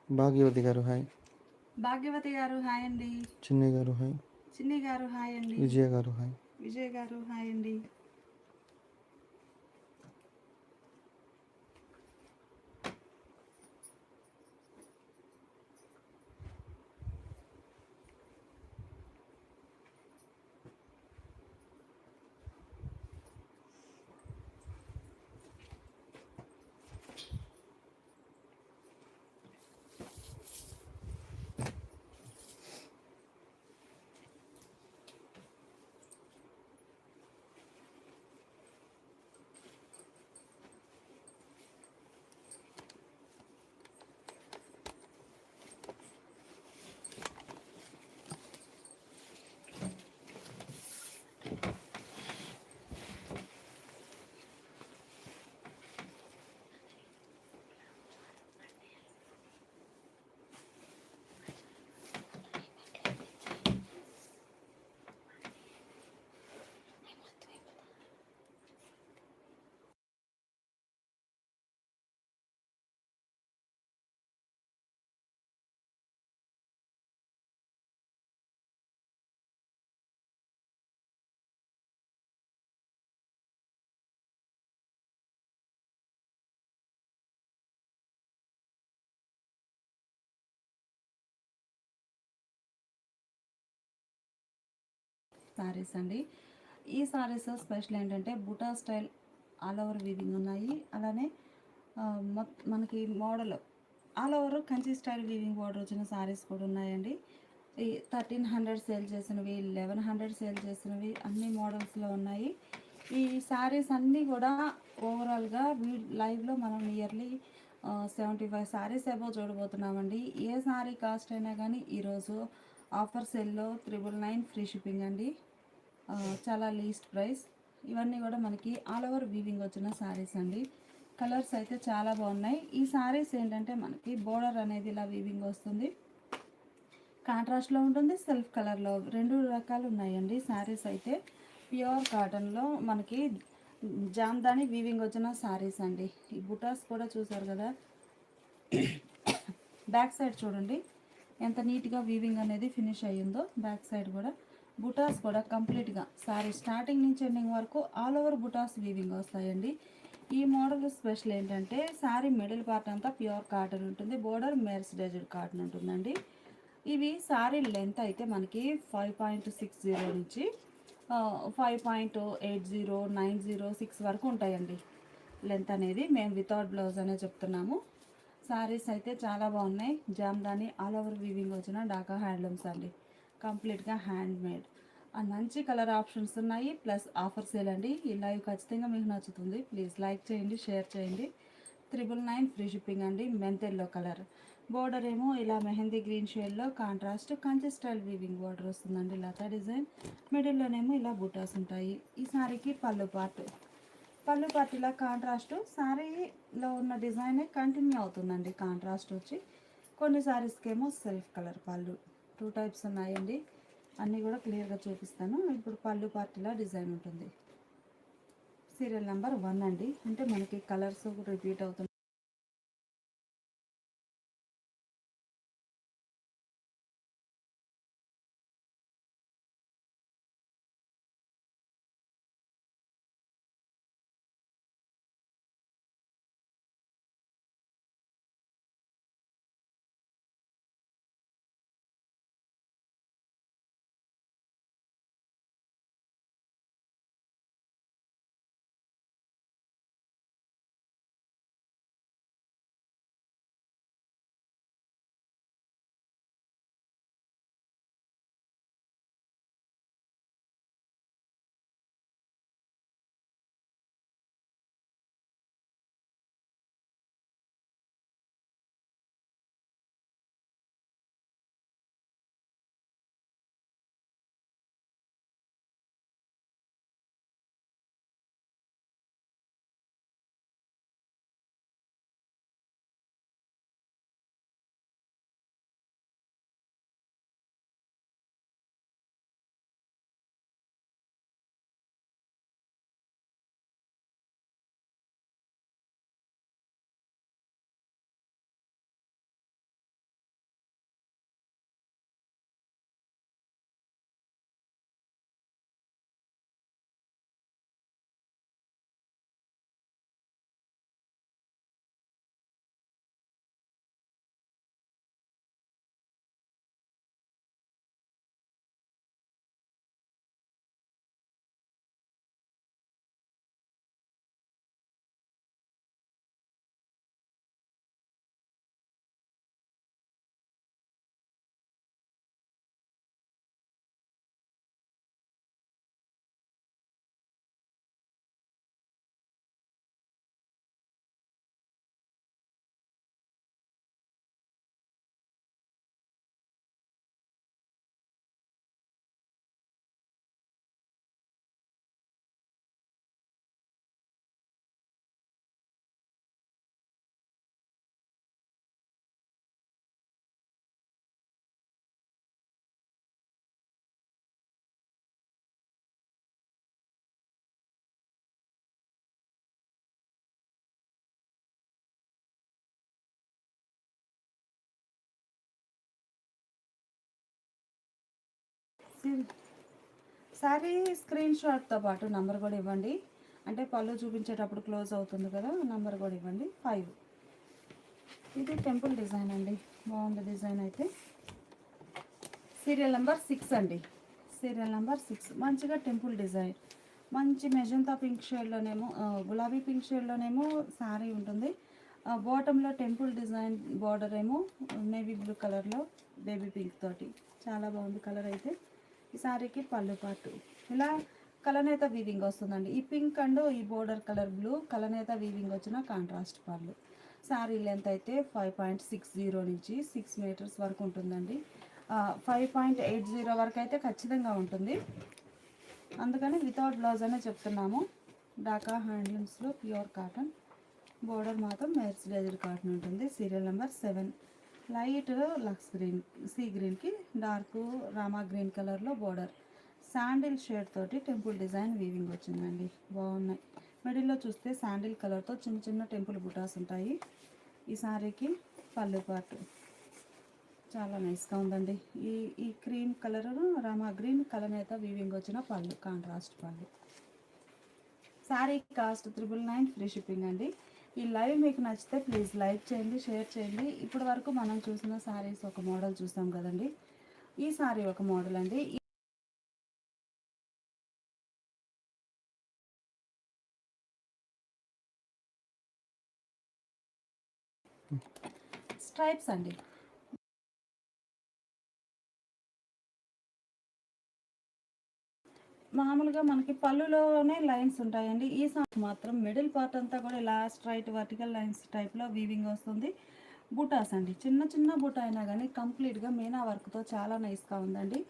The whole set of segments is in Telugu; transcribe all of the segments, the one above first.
భాగ్యవతి గారు హాయ్. భాగ్యవతి గారు హాయ్ అండి. చిన్ని గారు హాయ్. చిన్ని గారు హాయ్ అండి. విజయ గారు హాయ్. విజయ్ గారు హాయ్ అండి. సారీస్ అండి. ఈ సారీస్ స్పెషల్ ఏంటంటే buta style all over weaving ఉన్నాయి. అలానే మనకి model all over Kanchi style weaving border వచ్చిన సారీస్ కూడా ఉన్నాయండి. ఈ 1300 సేల్ చేసినవి, 1100 సేల్ చేసినవి అన్ని మోడల్స్లో ఉన్నాయి. ఈ శారీస్ అన్నీ కూడా ఓవరాల్గా లైవ్లో మనం నియర్లీ 75 శారీస్ అబౌవ్ చూడబోతున్నామండి. ఏ శారీ కాస్ట్ అయినా కానీ ఈరోజు ఆఫర్ సేల్లో 999 ఫ్రీ షిప్పింగ్ అండి. చాలా లీస్ట్ ప్రైస్. ఇవన్నీ కూడా మనకి ఆల్ ఓవర్ వీవింగ్ వచ్చిన శారీస్ అండి. కలర్స్ అయితే చాలా బాగున్నాయి. ఈ శారీస్ ఏంటంటే మనకి బోర్డర్ అనేది ఇలా వీవింగ్ వస్తుంది, కాంట్రాస్ట్లో ఉంటుంది, సెల్ఫ్ కలర్లో, రెండు రకాలు ఉన్నాయండి. శారీస్ అయితే ప్యూర్ కాటన్లో మనకి జామ్దాని వీవింగ్ వచ్చిన శారీస్ అండి. ఈ బుటాస్ కూడా చూసారు కదా, బ్యాక్ సైడ్ చూడండి ఎంత నీట్గా వీవింగ్ అనేది ఫినిష్ అయ్యిందో. బ్యాక్ సైడ్ కూడా బుటాస్ కూడా కంప్లీట్గా శారీ స్టార్టింగ్ నుంచి ఎండింగ్ వరకు ఆల్ ఓవర్ బుటాస్ వీవింగ్ వస్తాయండి. ఈ మోడల్ స్పెషల్ ఏంటంటే శారీ మిడిల్ పార్ట్ అంతా ప్యూర్ కాటన్ ఉంటుంది, బోర్డర్ మెర్సిడైజ్డ్ కాటన్ ఉంటుందండి. ఇవి శారీ లెంత్ అయితే మనకి 5.60 నుంచి 5.80, 906 వరకు ఉంటాయండి లెంత్ అనేది. మేము వితౌట్ బ్లౌజ్ అనే చెప్తున్నాము. శారీస్ అయితే చాలా బాగున్నాయి. జామ్దాని ఆల్ ఓవర్ వీవింగ్ వచ్చిన ఢాకా హ్యాండ్లూమ్స్ అండి, కంప్లీట్గా హ్యాండ్ మేడ్. మంచి కలర్ ఆప్షన్స్ ఉన్నాయి, ప్లస్ ఆఫర్ సేల్ అండి. ఈ లైవ్ ఖచ్చితంగా మీకు నచ్చుతుంది. ప్లీజ్ లైక్ చేయండి, షేర్ చేయండి. 999 ఫ్రీ షిప్పింగ్ అండి. మెంత్ ఎల్లో కలర్ బోర్డర్ ఏమో ఇలా మెహందీ గ్రీన్ షేడ్లో contrast Kanchi style weaving border వస్తుందండి, లతా డిజైన్. మిడిల్లోనేమో ఇలా బూటాస్ ఉంటాయి. ఈ శారీకి పళ్ళు పార్ట్ ఇలా కాంట్రాస్ట్, శారీలో ఉన్న డిజైన్ కంటిన్యూ అవుతుందండి. కాంట్రాస్ట్ వచ్చి కొన్ని శారీస్కి ఏమో సెల్ఫ్ కలర్ పళ్ళు. 2 టైప్స్ ఉన్నాయండి. అన్నీ కూడా క్లియర్గా చూపిస్తాను. ఇప్పుడు పళ్ళు పార్ట్ ఇలా డిజైన్ ఉంటుంది. సీరియల్ నెంబర్ 1 అండి, అంటే మనకి కలర్స్ రిపీట్ అవుతుంది. శారీ స్క్రీన్ షాట్తో పాటు నంబర్ కూడా ఇవ్వండి, అంటే పళ్ళు చూపించేటప్పుడు క్లోజ్ అవుతుంది కదా, నంబర్ కూడా ఇవ్వండి. 5. ఇది టెంపుల్ డిజైన్ అండి, బాగుంది డిజైన్ అయితే. సీరియల్ నెంబర్ 6 అండి. సీరియల్ నెంబర్ 6 మంచిగా టెంపుల్ డిజైన్, మంచి మెజంతా పింక్ షేడ్లోనేమో గులాబీ పింక్ షేడ్లోనేమో శారీ ఉంటుంది. బాటంలో టెంపుల్ డిజైన్, బార్డర్ ఏమో నేవీ బ్లూ కలర్లో బేబీ పింక్ తోటి చాలా బాగుంది కలర్ అయితే. ఈ శారీకి పళ్ళు పాటు ఇలా కలనేత వీవింగ్ వస్తుందండి. ఈ పింక్ అండ్ ఈ బోర్డర్ కలర్ బ్లూ కలనేత వీవింగ్ వచ్చిన కాంట్రాస్ట్ పళ్ళు. శారీ లెంత్ అయితే 5.60 నుంచి 6 మీటర్స్ వరకు ఉంటుందండి. 5.80 వరకు అయితే ఖచ్చితంగా ఉంటుంది, అందుకని వితౌట్ బ్లౌజ్ అనే చెప్తున్నాము. డాకా హ్యాండ్లూమ్స్లో ప్యూర్ కాటన్, బోర్డర్ మాత్రం మెర్సిడైజ్డ్ కాటన్ ఉంటుంది. Serial number 7 light lux green, sea గ్రీన్కి డార్క్ రామా గ్రీన్ కలర్లో బోర్డర్, శాండిల్ షేడ్ తోటి టెంపుల్ డిజైన్ వీవింగ్ వచ్చిందండి. బాగున్నాయి. మిడిల్లో చూస్తే శాండిల్ కలర్తో చిన్న చిన్న టెంపుల్ బుటాస్ ఉంటాయి. ఈ శారీకి పళ్ళు పాటు చాలా నైస్గా ఉందండి. ఈ క్రీమ్ కలర్ రామా గ్రీన్ కలనేత వీవింగ్ వచ్చిన పళ్ళు, కాంట్రాస్ట్ పళ్ళు. శారీ కాస్ట్ 999 ఫ్రీ షిప్పింగ్ అండి. ఈ లైవ్ మీకు నచ్చితే ప్లీజ్ లైక్ చేయండి, షేర్ చేయండి. ఇప్పటి వరకు మనం చూసిన శారీస్ ఒక మోడల్ చూసాం కదండి, ఈ శారీ ఒక మోడల్ అండి. స్ట్రైప్స్ అండి, మామూలుగా మనకి పళ్ళులోనే లైన్స్ ఉంటాయండి. ఈ సారీ మాత్రం మిడిల్ పార్ట్ అంతా కూడా ఇలా స్ట్రైట్ వర్టికల్ లైన్స్ టైప్లో వీవింగ్ వస్తుంది. బూటాస్ అండి, చిన్న చిన్న బూటా అయినా కానీ కంప్లీట్గా మీనా వర్క్తో చాలా నైస్గా ఉందండి.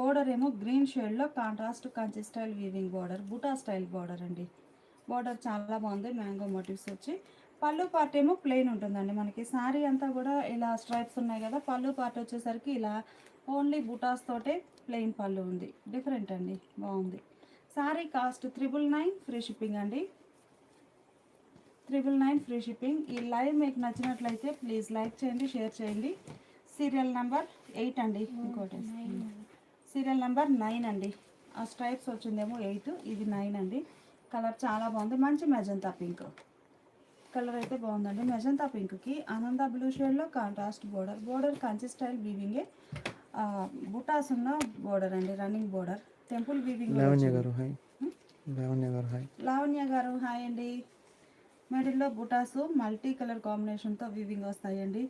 బోర్డర్ ఏమో గ్రీన్ షేడ్లో contrast Kanchi style weaving border, బూటా స్టైల్ బోర్డర్ అండి. బోర్డర్ చాలా బాగుంది, మ్యాంగో మోటివ్స్ వచ్చి. పళ్ళు పార్ట్ ఏమో ప్లెయిన్ ఉంటుందండి. మనకి శారీ అంతా కూడా ఇలా స్ట్రైప్స్ ఉన్నాయి కదా, పళ్ళు పార్ట్ వచ్చేసరికి ఇలా ఓన్లీ బుటాస్ తోటే ప్లెయిన్ పళ్ళు ఉంది. డిఫరెంట్ అండి, బాగుంది. శారీ కాస్ట్ 999 ఫ్రీ షిప్పింగ్ అండి. 999 ఫ్రీ షిప్పింగ్. ఈ లైవ్ మీకు నచ్చినట్లయితే ప్లీజ్ లైక్ చేయండి, షేర్ చేయండి. సీరియల్ నెంబర్ 8 అండి. ఇంకోటి సీరియల్ నెంబర్ 9 అండి. ఆ స్ట్రైప్స్ వచ్చిందేమో 8, ఇది 9 అండి. కలర్ చాలా బాగుంది, మంచి మెజంతా పింక్ కలర్ అయితే బాగుందండి. మెజంతా పింక్కి ఆనంద బ్లూ షేడ్లో contrast border, border Kanchi style వీవింగే, బుటాస్ ఉన్న బోర్డర్ అండి, running border, temple weaving. Lavanya garu hi. Lavanya garu hi. Lavanya garu hi అండి. మిడిల్లో బుటాస్ మల్టీ కలర్ కాంబినేషన్తో వీవింగ్ వస్తాయండి.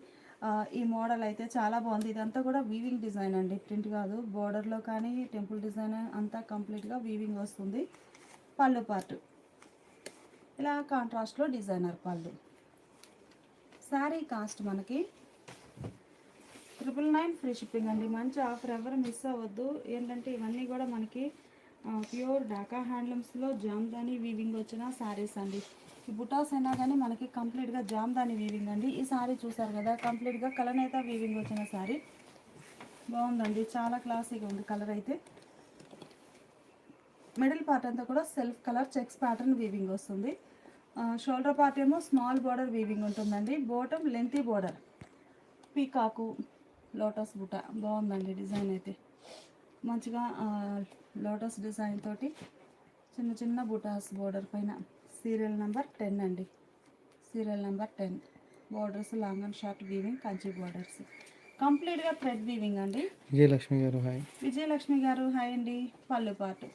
ఈ మోడల్ అయితే చాలా బాగుంది. ఇదంతా కూడా వీవింగ్ డిజైన్ అండి, ప్రింట్ కాదు. బోర్డర్లో కానీ టెంపుల్ డిజైన్ అంతా కంప్లీట్గా వీవింగ్ వస్తుంది. పళ్ళు పార్ట్ ఇలా కాంట్రాస్ట్లో డిజైనర్ పళ్ళు. శారీ కాస్ట్ మనకి 999 ఫ్రీ షిప్పింగ్ అండి. మంచి ఆఫర్, ఎవరు మిస్ అవ్వద్దు. ఏంటంటే ఇవన్నీ కూడా మనకి ప్యూర్ డాకా హ్యాండ్లూమ్స్లో జామ్దాని వీవింగ్ వచ్చిన శారీస్ అండి. ఈ బుటాస్ అయినా కానీ మనకి కంప్లీట్గా జామ్దాని వీవింగ్ అండి. ఈ శారీ చూసారు కదా, కంప్లీట్గా కలనేత వీవింగ్ వచ్చిన శారీ, బాగుందండి, చాలా క్లాసీగా ఉంది కలర్ అయితే. మిడిల్ పార్ట్ అంతా కూడా self colour checks pattern weaving వస్తుంది. షోల్డర్ పార్ట్ ఏమో స్మాల్ బార్డర్ వీవింగ్ ఉంటుందండి. బాటమ్ లెంతీ బార్డర్, పీకాకు లోటస్ బుట్ట, బాగుందండి డిజైన్ అయితే. మంచిగా లోటస్ డిజైన్ తోటి చిన్న చిన్న బుటాస్ బోర్డర్ పైన. సీరియల్ నెంబర్ 10 అండి. Serial number 10. Borders long and short weaving, Kanchi borders, కంప్లీట్గా థ్రెడ్ వీవింగ్ అండి. విజయలక్ష్మి గారు హాయ్. విజయలక్ష్మి గారు హాయ్ అండి. పళ్ళు పార్ట్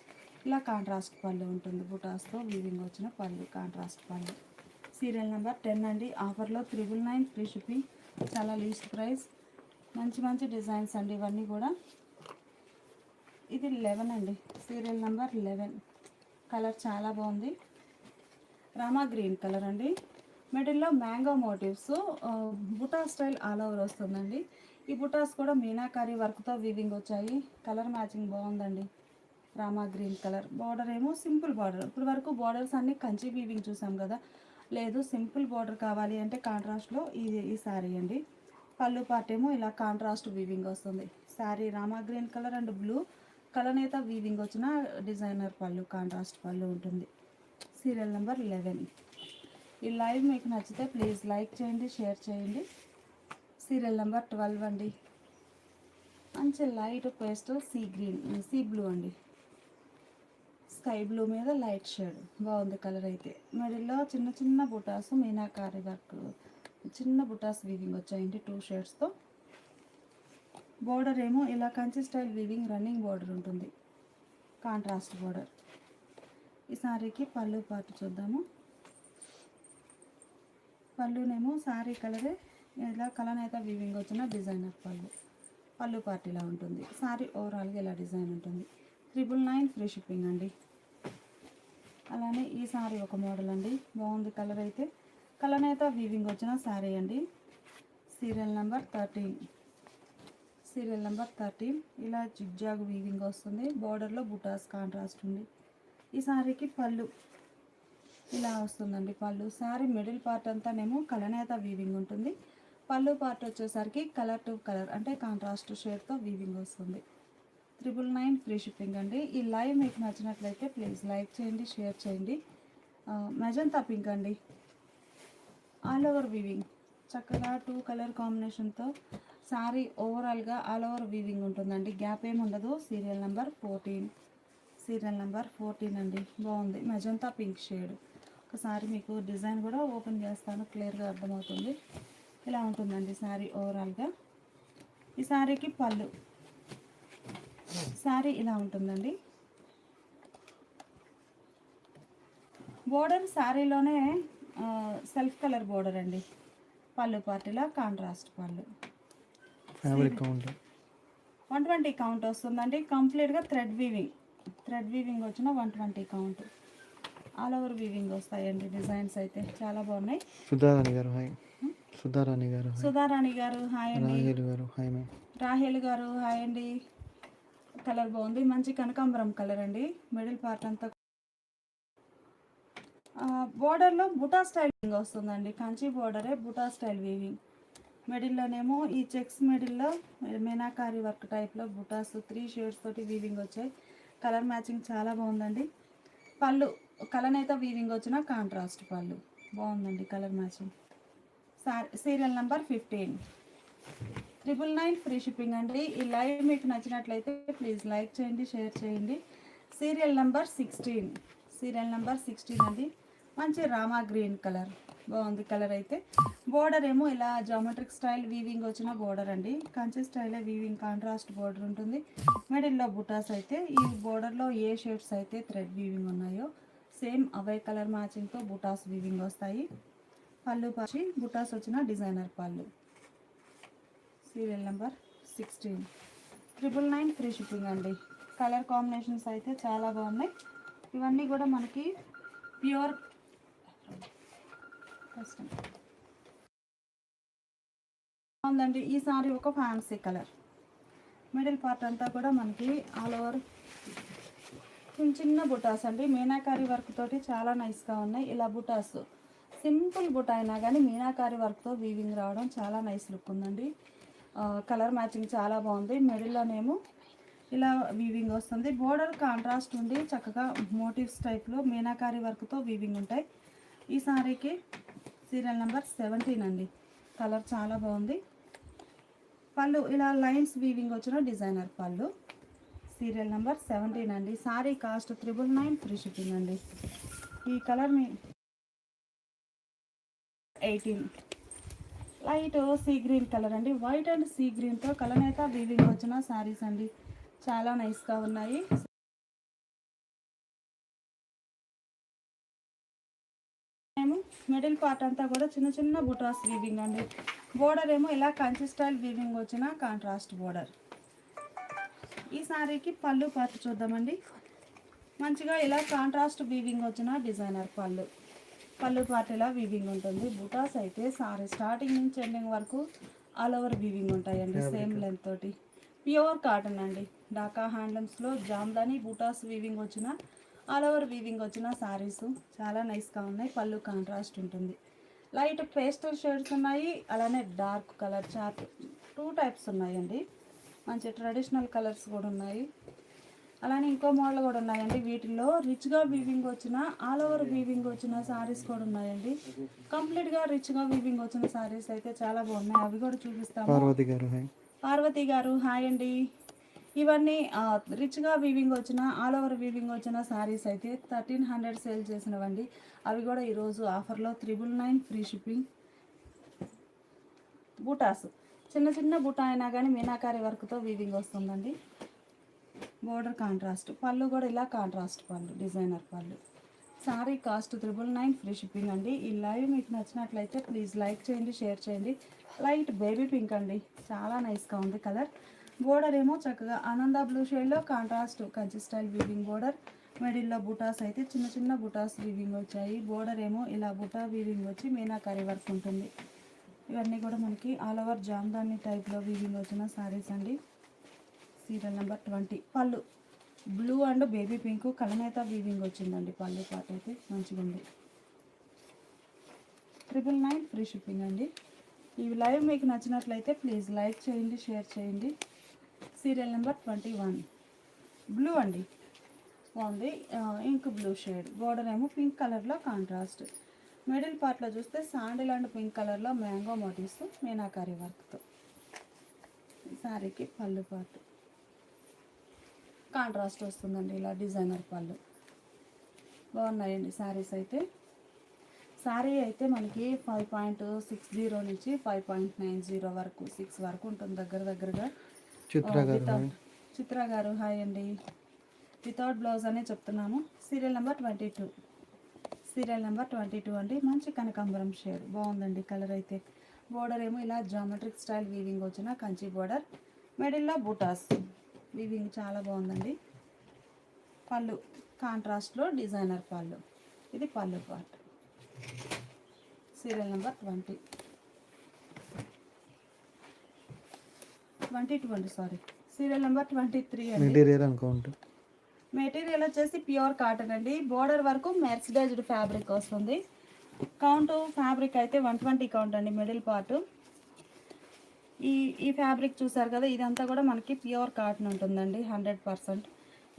ఇలా కాంట్రాస్ట్ పళ్ళు ఉంటుంది, బుటాస్తో వీవింగ్ వచ్చిన పళ్ళు, కాంట్రాస్ట్ పళ్ళు. సీరియల్ నెంబర్ 10 అండి. ఆఫర్లో 999 ఫ్రీ షిప్పింగ్, చాలా లీస్ట్ ప్రైస్. మంచి మంచి డిజైన్స్ అండి ఇవన్నీ కూడా. ఇది 11 అండి. Serial number 11. కలర్ చాలా బాగుంది, రామా గ్రీన్ కలర్ అండి. మిడిల్లో mango motifs, buta style all over వస్తుందండి. ఈ బుటాస్ కూడా మీనాకారి వర్క్తో వీవింగ్ వచ్చాయి. కలర్ మ్యాచింగ్ బాగుందండి. Rama green colour. బార్డర్ ఏమో సింపుల్ బార్డర్. ఇప్పుడు వరకు బార్డర్స్ అన్నీ కంచి వీవింగ్ చూసాం కదా, లేదు సింపుల్ బార్డర్ కావాలి అంటే కాంట్రాస్ట్లో ఈ శారీ అండి. పళ్ళు పార్ట్ ఏమో ఇలా కాంట్రాస్ట్ వీవింగ్ వస్తుంది. శారీ రామా గ్రీన్ కలర్ అండ్ బ్లూ కలనేత వీవింగ్ వచ్చిన డిజైనర్ పళ్ళు, కాంట్రాస్ట్ పళ్ళు ఉంటుంది. Serial number 11. ఈ లైవ్ మీకు నచ్చితే ప్లీజ్ లైక్ చేయండి, షేర్ చేయండి. సీరియల్ నెంబర్ 12 అండి. మంచి లైట్ పేస్ట్ సీ బ్లూ అండి, స్కై బ్లూ మీద లైట్ షేడ్ బాగుంది కలర్ అయితే. మిడిల్లో చిన్న చిన్న బుటాస్ మీనాకారి వర్క్, చిన్న బుటాస్ వీవింగ్ వచ్చాయండి 2 షేడ్స్తో. బోర్డర్ ఏమో ఇలా Kanchi style weaving running border ఉంటుంది, కాంట్రాస్ట్ బోర్డర్. ఈ సారీకి పళ్ళు పార్ట్ చూద్దాము. పళ్ళునేమో సారీ కలరే ఇలా కలనేత వీవింగ్ వచ్చిన డిజైనర్ పళ్ళు పార్ట్ ఇలా ఉంటుంది. సారీ ఓవరాల్గా ఇలా డిజైన్ ఉంటుంది. 999 ఫ్రీ షిప్పింగ్ అండి. అలానే ఈ సారీ ఒక మోడల్ అండి, బాగుంది కలర్ అయితే. కలనేత వీవింగ్ వచ్చిన సారీ అండి. సీరియల్ నెంబర్ 13 ఇలా జిగ్జాగ్ వీవింగ్ వస్తుంది. బార్డర్లో బుటాస్ కాంట్రాస్ట్ ఉంది. ఈ సారీకి పళ్ళు ఇలా వస్తుందండి. పళ్ళు సారీ మిడిల్ పార్ట్ అంతానేమో కలనేత వీవింగ్ ఉంటుంది. పళ్ళు పార్ట్ వచ్చేసరికి కలర్ టు కలర్ అంటే కాంట్రాస్ట్ షేడ్తో వీవింగ్ వస్తుంది. 999 ఫ్రీ షిప్పింగ్ అండి. ఈ లైవ్ మీకు నచ్చినట్లయితే ప్లీజ్ లైక్ చేయండి, షేర్ చేయండి. మెజంతా పింక్ అండి, ఆల్ ఓవర్ వీవింగ్ చక్కగా 2 కలర్ కాంబినేషన్తో సారీ ఓవరాల్గా ఆల్ ఓవర్ వీవింగ్ ఉంటుందండి, గ్యాప్ ఏమి ఉండదు. సీరియల్ నెంబర్ 14 అండి, బాగుంది మెజంతా పింక్ షేడ్. ఒకసారి మీకు డిజైన్ కూడా ఓపెన్ చేస్తాను, క్లియర్గా అర్థమవుతుంది. ఇలా ఉంటుందండి సారీ ఓవరాల్గా. ఈ సారీకి పళ్ళు సారీ ఇలా ఉంటుందండి. బోర్డర్ సారీలోనే సెల్ఫ్ కలర్ బోర్డర్ అండి. పళ్ళు పార్టీలా కాంట్రాస్ట్ పళ్ళు. ఫ్యాబ్రిక్ కౌంట్ 120 కౌంట్ వస్తుందండి. కంప్లీట్గా థ్రెడ్ వీవింగ్ వచ్చిన 120 కౌంట్. ఆల్ ఓవర్ వీవింగ్ వస్తాయండి. డిజైన్స్ అయితే చాలా బాగున్నాయి. సుధారాణి గారు హాయ్ అండి. రాహేల్ గారు హాయ్ అండి. కలర్ బాగుంది, మంచి కనకాంబరం కలర్ అండి. మిడిల్ పార్ట్ అంతా బోర్డర్లో బుటా స్టైల్ వస్తుందండి. కంచి బోర్డరే బుటా స్టైల్ వీవింగ్. మిడిల్లోనేమో ఈ చెక్స్ మిడిల్లో మీనాకారి వర్క్ టైప్లో బుటాస్ 3 షేడ్స్ తోటి వీవింగ్ వచ్చాయి. కలర్ మ్యాచింగ్ చాలా బాగుందండి. పళ్ళు కలనైతే వీవింగ్ వచ్చిన కాంట్రాస్ట్ పళ్ళు బాగుందండి, colour matching. Serial number 15 999 free shipping అండి. ఈ లైవ్ మీకు నచ్చినట్లయితే ప్లీజ్ లైక్ చేయండి, షేర్ చేయండి. సీరియల్ నెంబర్ 16 అండి. మంచి రామా గ్రీన్ కలర్ బాగుంది కలర్ అయితే. బోర్డర్ ఏమో ఇలా జామెట్రిక్ స్టైల్ వీవింగ్ వచ్చిన బోర్డర్ అండి. కంచి స్టైలే వీవింగ్ కాంట్రాస్ట్ బోర్డర్ ఉంటుంది. మిడిల్లో బుటాస్ అయితే ఈ బోర్డర్లో ఏ షేడ్స్ అయితే థ్రెడ్ వీవింగ్ ఉన్నాయో సేమ్ అవే కలర్ మ్యాచింగ్తో బుటాస్ వీవింగ్ వస్తాయి. పళ్ళు పాచి బుటాస్ వచ్చిన డిజైనర్ పళ్ళు. సీరియల్ నెంబర్ 16 999 ఫ్రీ షిప్పింగ్ అండి. కలర్ కాంబినేషన్స్ అయితే చాలా బాగున్నాయి. ఇవన్నీ కూడా మనకి ప్యూర్ బాగుందండి. ఈ సారీ ఒక ఫ్యాన్సీ కలర్. మిడిల్ పార్ట్ అంతా కూడా మనకి ఆల్ ఓవర్ చిన్న బుటాస్ అండి. మీనాకారి వర్క్ తోటి చాలా నైస్గా ఉన్నాయి. ఇలా బుటాస్ సింపుల్ బుటా అయినా కానీ మీనాకారి వర్క్తో వీవింగ్ రావడం చాలా నైస్ లుక్ ఉందండి. కలర్ మ్యాచింగ్ చాలా బాగుంది. మిడిల్లోనేమో ఇలా వీవింగ్ వస్తుంది. బోర్డర్ కాంట్రాస్ట్ ఉండి చక్కగా మోటివ్స్ టైప్లో మీనాకారి వర్క్తో వీవింగ్ ఉంటాయి. ఈ సారీకి సీరియల్ నెంబర్ 17 అండి. కలర్ చాలా బాగుంది. పళ్ళు ఇలా లైన్స్ వీవింగ్ వచ్చిన డిజైనర్ పళ్ళు. సీరియల్ నెంబర్ 17 అండి. సారీ కాస్ట్ 999 ఫ్రీ షిప్పింగ్ అండి. ఈ కలర్ మీ 18 లైట్ సీ గ్రీన్ కలర్ అండి. వైట్ అండ్ సీ గ్రీన్తో కలనేత వీవింగ్ వచ్చిన శారీస్ అండి, చాలా నైస్గా ఉన్నాయి. మిడిల్ పార్ట్ అంతా కూడా చిన్న చిన్న బుటాస్ వీవింగ్ అండి. బోర్డర్ ఏమో ఇలా కంచి స్టైల్ వీవింగ్ వచ్చిన కాంట్రాస్ట్ బోర్డర్. ఈ సారీకి పళ్ళు పార్ట్ చూద్దామండి. మంచిగా ఇలా కాంట్రాస్ట్ వీవింగ్ వచ్చిన డిజైనర్ పళ్ళు పార్ట్ ఇలా వీవింగ్ ఉంటుంది. బుటాస్ అయితే సారీ స్టార్టింగ్ నుంచి ఎండింగ్ వరకు ఆల్ ఓవర్ వీవింగ్ ఉంటాయండి. సేమ్ లెంత్ తోటి ప్యూర్ కాటన్ అండి. ఢాకా హ్యాండ్లూమ్స్లో జామ్దాని బుటాస్ వీవింగ్ వచ్చిన ఆల్ ఓవర్ వీవింగ్ వచ్చిన సారీస్ చాలా నైస్గా ఉన్నాయి. పళ్ళు కాంట్రాస్ట్ ఉంటుంది. లైట్ పేస్టల్ షేడ్స్ ఉన్నాయి, అలానే డార్క్ కలర్ చార్ట్ 2 టైప్స్ ఉన్నాయండి. మంచి ట్రెడిషనల్ కలర్స్ కూడా ఉన్నాయి. అలానే ఇంకో మోడల్ కూడా ఉన్నాయండి. వీటిల్లో రిచ్గా వీవింగ్ వచ్చిన ఆల్ ఓవర్ వీవింగ్ వచ్చిన సారీస్ కూడా ఉన్నాయండి. కంప్లీట్గా రిచ్గా వీవింగ్ వచ్చిన సారీస్ అయితే చాలా బాగున్నాయి. అవి కూడా చూపిస్తాము. పార్వతి గారు హాయ్ అండి. ఇవన్నీ రిచ్గా వీవింగ్ వచ్చిన ఆల్ ఓవర్ వీవింగ్ వచ్చిన శారీస్ అయితే 1300 సేల్ చేసినవండి. అవి కూడా ఈరోజు ఆఫర్లో 999 ఫ్రీ షిప్పింగ్. బూటాస్ చిన్న చిన్న బూటా అయినా కానీ మీనాకారి వర్క్తో వీవింగ్ వస్తుందండి. బోర్డర్ కాంట్రాస్ట్, పళ్ళు కూడా ఇలా కాంట్రాస్ట్ పళ్ళు, డిజైనర్ పళ్ళు. సారీ కాస్ట్ 999 ఫ్రీ షిప్పింగ్ అండి. ఈ లైవ్ మీకు నచ్చినట్లయితే ప్లీజ్ లైక్ చేయండి, షేర్ చేయండి. లైట్ బేబీ పింక్ అండి, చాలా నైస్గా ఉంది కలర్. బోర్డర్ ఏమో చక్కగా ఆనంద బ్లూ షేడ్లో contrast Kanchi style weaving border. మిడిల్లో బుటాస్ అయితే చిన్న చిన్న బుటాస్ వీవింగ్ వచ్చాయి. బోర్డర్ ఏమో ఇలా బుటా వీవింగ్ వచ్చి మీనాకారి వర్క్ ఉంటుంది. ఇవన్నీ కూడా మనకి ఆల్ ఓవర్ జామ్దాని టైప్లో వీవింగ్ వచ్చిన శారీస్ అండి. Serial number 20. పళ్ళు బ్లూ అండ్ బేబీ పింక్ కలనేత వీవింగ్ వచ్చిందండి. పళ్ళు పాట అయితే మంచిగా ఉంది. 999 ఫ్రీ షిప్పింగ్ అండి. ఈ లైవ్ మీకు నచ్చినట్లయితే ప్లీజ్ లైక్ చేయండి, షేర్ చేయండి. Serial number 21. బ్లూ అండి, బాగుంది. ఇంక్ బ్లూ షేడ్, బోర్డర్ ఏమో పింక్ కలర్లో కాంట్రాస్ట్. మిడిల్ పార్ట్లో చూస్తే శాండిల్ అండ్ పింక్ కలర్లో మ్యాంగో మోటివ్స్ మీనాకారి వర్క్తో. శారీకి పళ్ళు పార్ట్ కాంట్రాస్ట్ వస్తుందండి, ఇలా డిజైనర్ పళ్ళు. బాగున్నాయండి శారీస్ అయితే. శారీ అయితే మనకి 5.60 నుంచి 5.90 వరకు 6 వరకు ఉంటుంది దగ్గరగా. చిత్ర గారు హాయ్ అండి. వితౌట్ బ్లౌజ్ అనే చెప్తున్నాము. Serial number 22. సీరియల్ నెంబర్ 22 అండి. మంచి కనకాంబరం షేడ్, బాగుందండి కలర్ అయితే. బోర్డర్ ఏమో ఇలా జామెట్రిక్ స్టైల్ వీవింగ్ వచ్చిన కంచి బోర్డర్. మిడిల్లో బూటాస్ వీవింగ్ చాలా బాగుందండి. పళ్ళు కాంట్రాస్ట్లో డిజైనర్ పళ్ళు, ఇది పళ్ళు పార్ట్. సీరియల్ నెంబర్ 22 అండి, సారీ. సీరియల్ నెంబర్ 23 అండి. మెటీరియల్ వచ్చేసి ప్యూర్ కాటన్ అండి. బోర్డర్ వరకు మెర్సిడైజ్డ్ ఫ్యాబ్రిక్ వస్తుంది. కౌంట్ ఫ్యాబ్రిక్ అయితే 120 కౌంట్ అండి. మిడిల్ పార్ట్ ఈ ఫ్యాబ్రిక్ చూసారు కదా, ఇదంతా కూడా మనకి ప్యూర్ కాటన్ ఉంటుందండి 100%.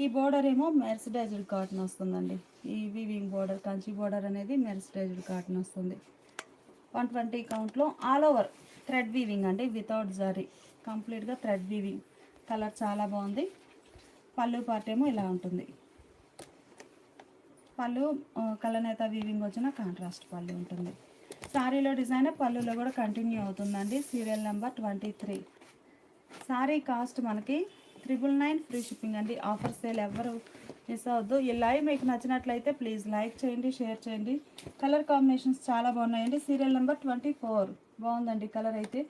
ఈ బోర్డర్ ఏమో మెర్సిడైజ్డ్ కాటన్ వస్తుందండి. ఈ వీవింగ్ బోర్డర్ కంచి బోర్డర్ అనేది మెర్సిడైజ్డ్ కాటన్ వస్తుంది. 120 కౌంట్లో ఆల్ ఓవర్ థ్రెడ్ వీవింగ్ అండి, వితౌట్ జరీ, కంప్లీట్గా థ్రెడ్ వీవింగ్. కలర్ చాలా బాగుంది. పళ్ళు పార్ట్ ఏమో ఇలా ఉంటుంది. పళ్ళు కలనేత వీవింగ్ వచ్చిన కాంట్రాస్ట్ పళ్ళు ఉంటుంది. శారీలో డిజైన్ పళ్ళులో కూడా కంటిన్యూ అవుతుందండి. Serial number 23. శారీ కాస్ట్ మనకి 999 ఫ్రీ షిప్పింగ్ అండి. ఆఫర్ సేల్ ఎవరు మిస్ అవ్వద్దు. ఈ లైవ్ మీకు నచ్చినట్లయితే ప్లీజ్ లైక్ చేయండి, షేర్ చేయండి. కలర్ కాంబినేషన్స్ చాలా బాగున్నాయండి. Serial number 24. బాగుందండి కలర్ అయితే.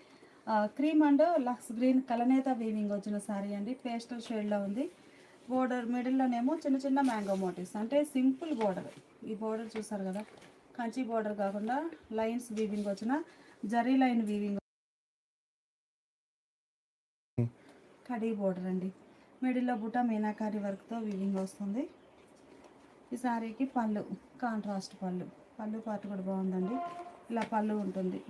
క్రీమ్ అండ్ లక్స్ గ్రీన్ కలనేత వీవింగ్ వచ్చిన శారీ అండి. పేస్టల్ షేడ్లో ఉంది. బోర్డర్ మిడిల్లోనేమో చిన్న చిన్న మ్యాంగో మోటివ్స్, అంటే సింపుల్ బోర్డర్. ఈ బోర్డర్ చూసారు కదా, కంచి బోర్డర్ కాకుండా లైన్స్ వీవింగ్ వచ్చిన zari line weaving khadi border అండి. మిడిల్లో బుట్ట మీనాకారి వర్క్తో వీవింగ్ వస్తుంది. ఈ శారీకి పళ్ళు కాంట్రాస్ట్ పళ్ళు. పళ్ళు పార్ట్ కూడా బాగుందండి, ఇలా పళ్ళు ఉంటుంది.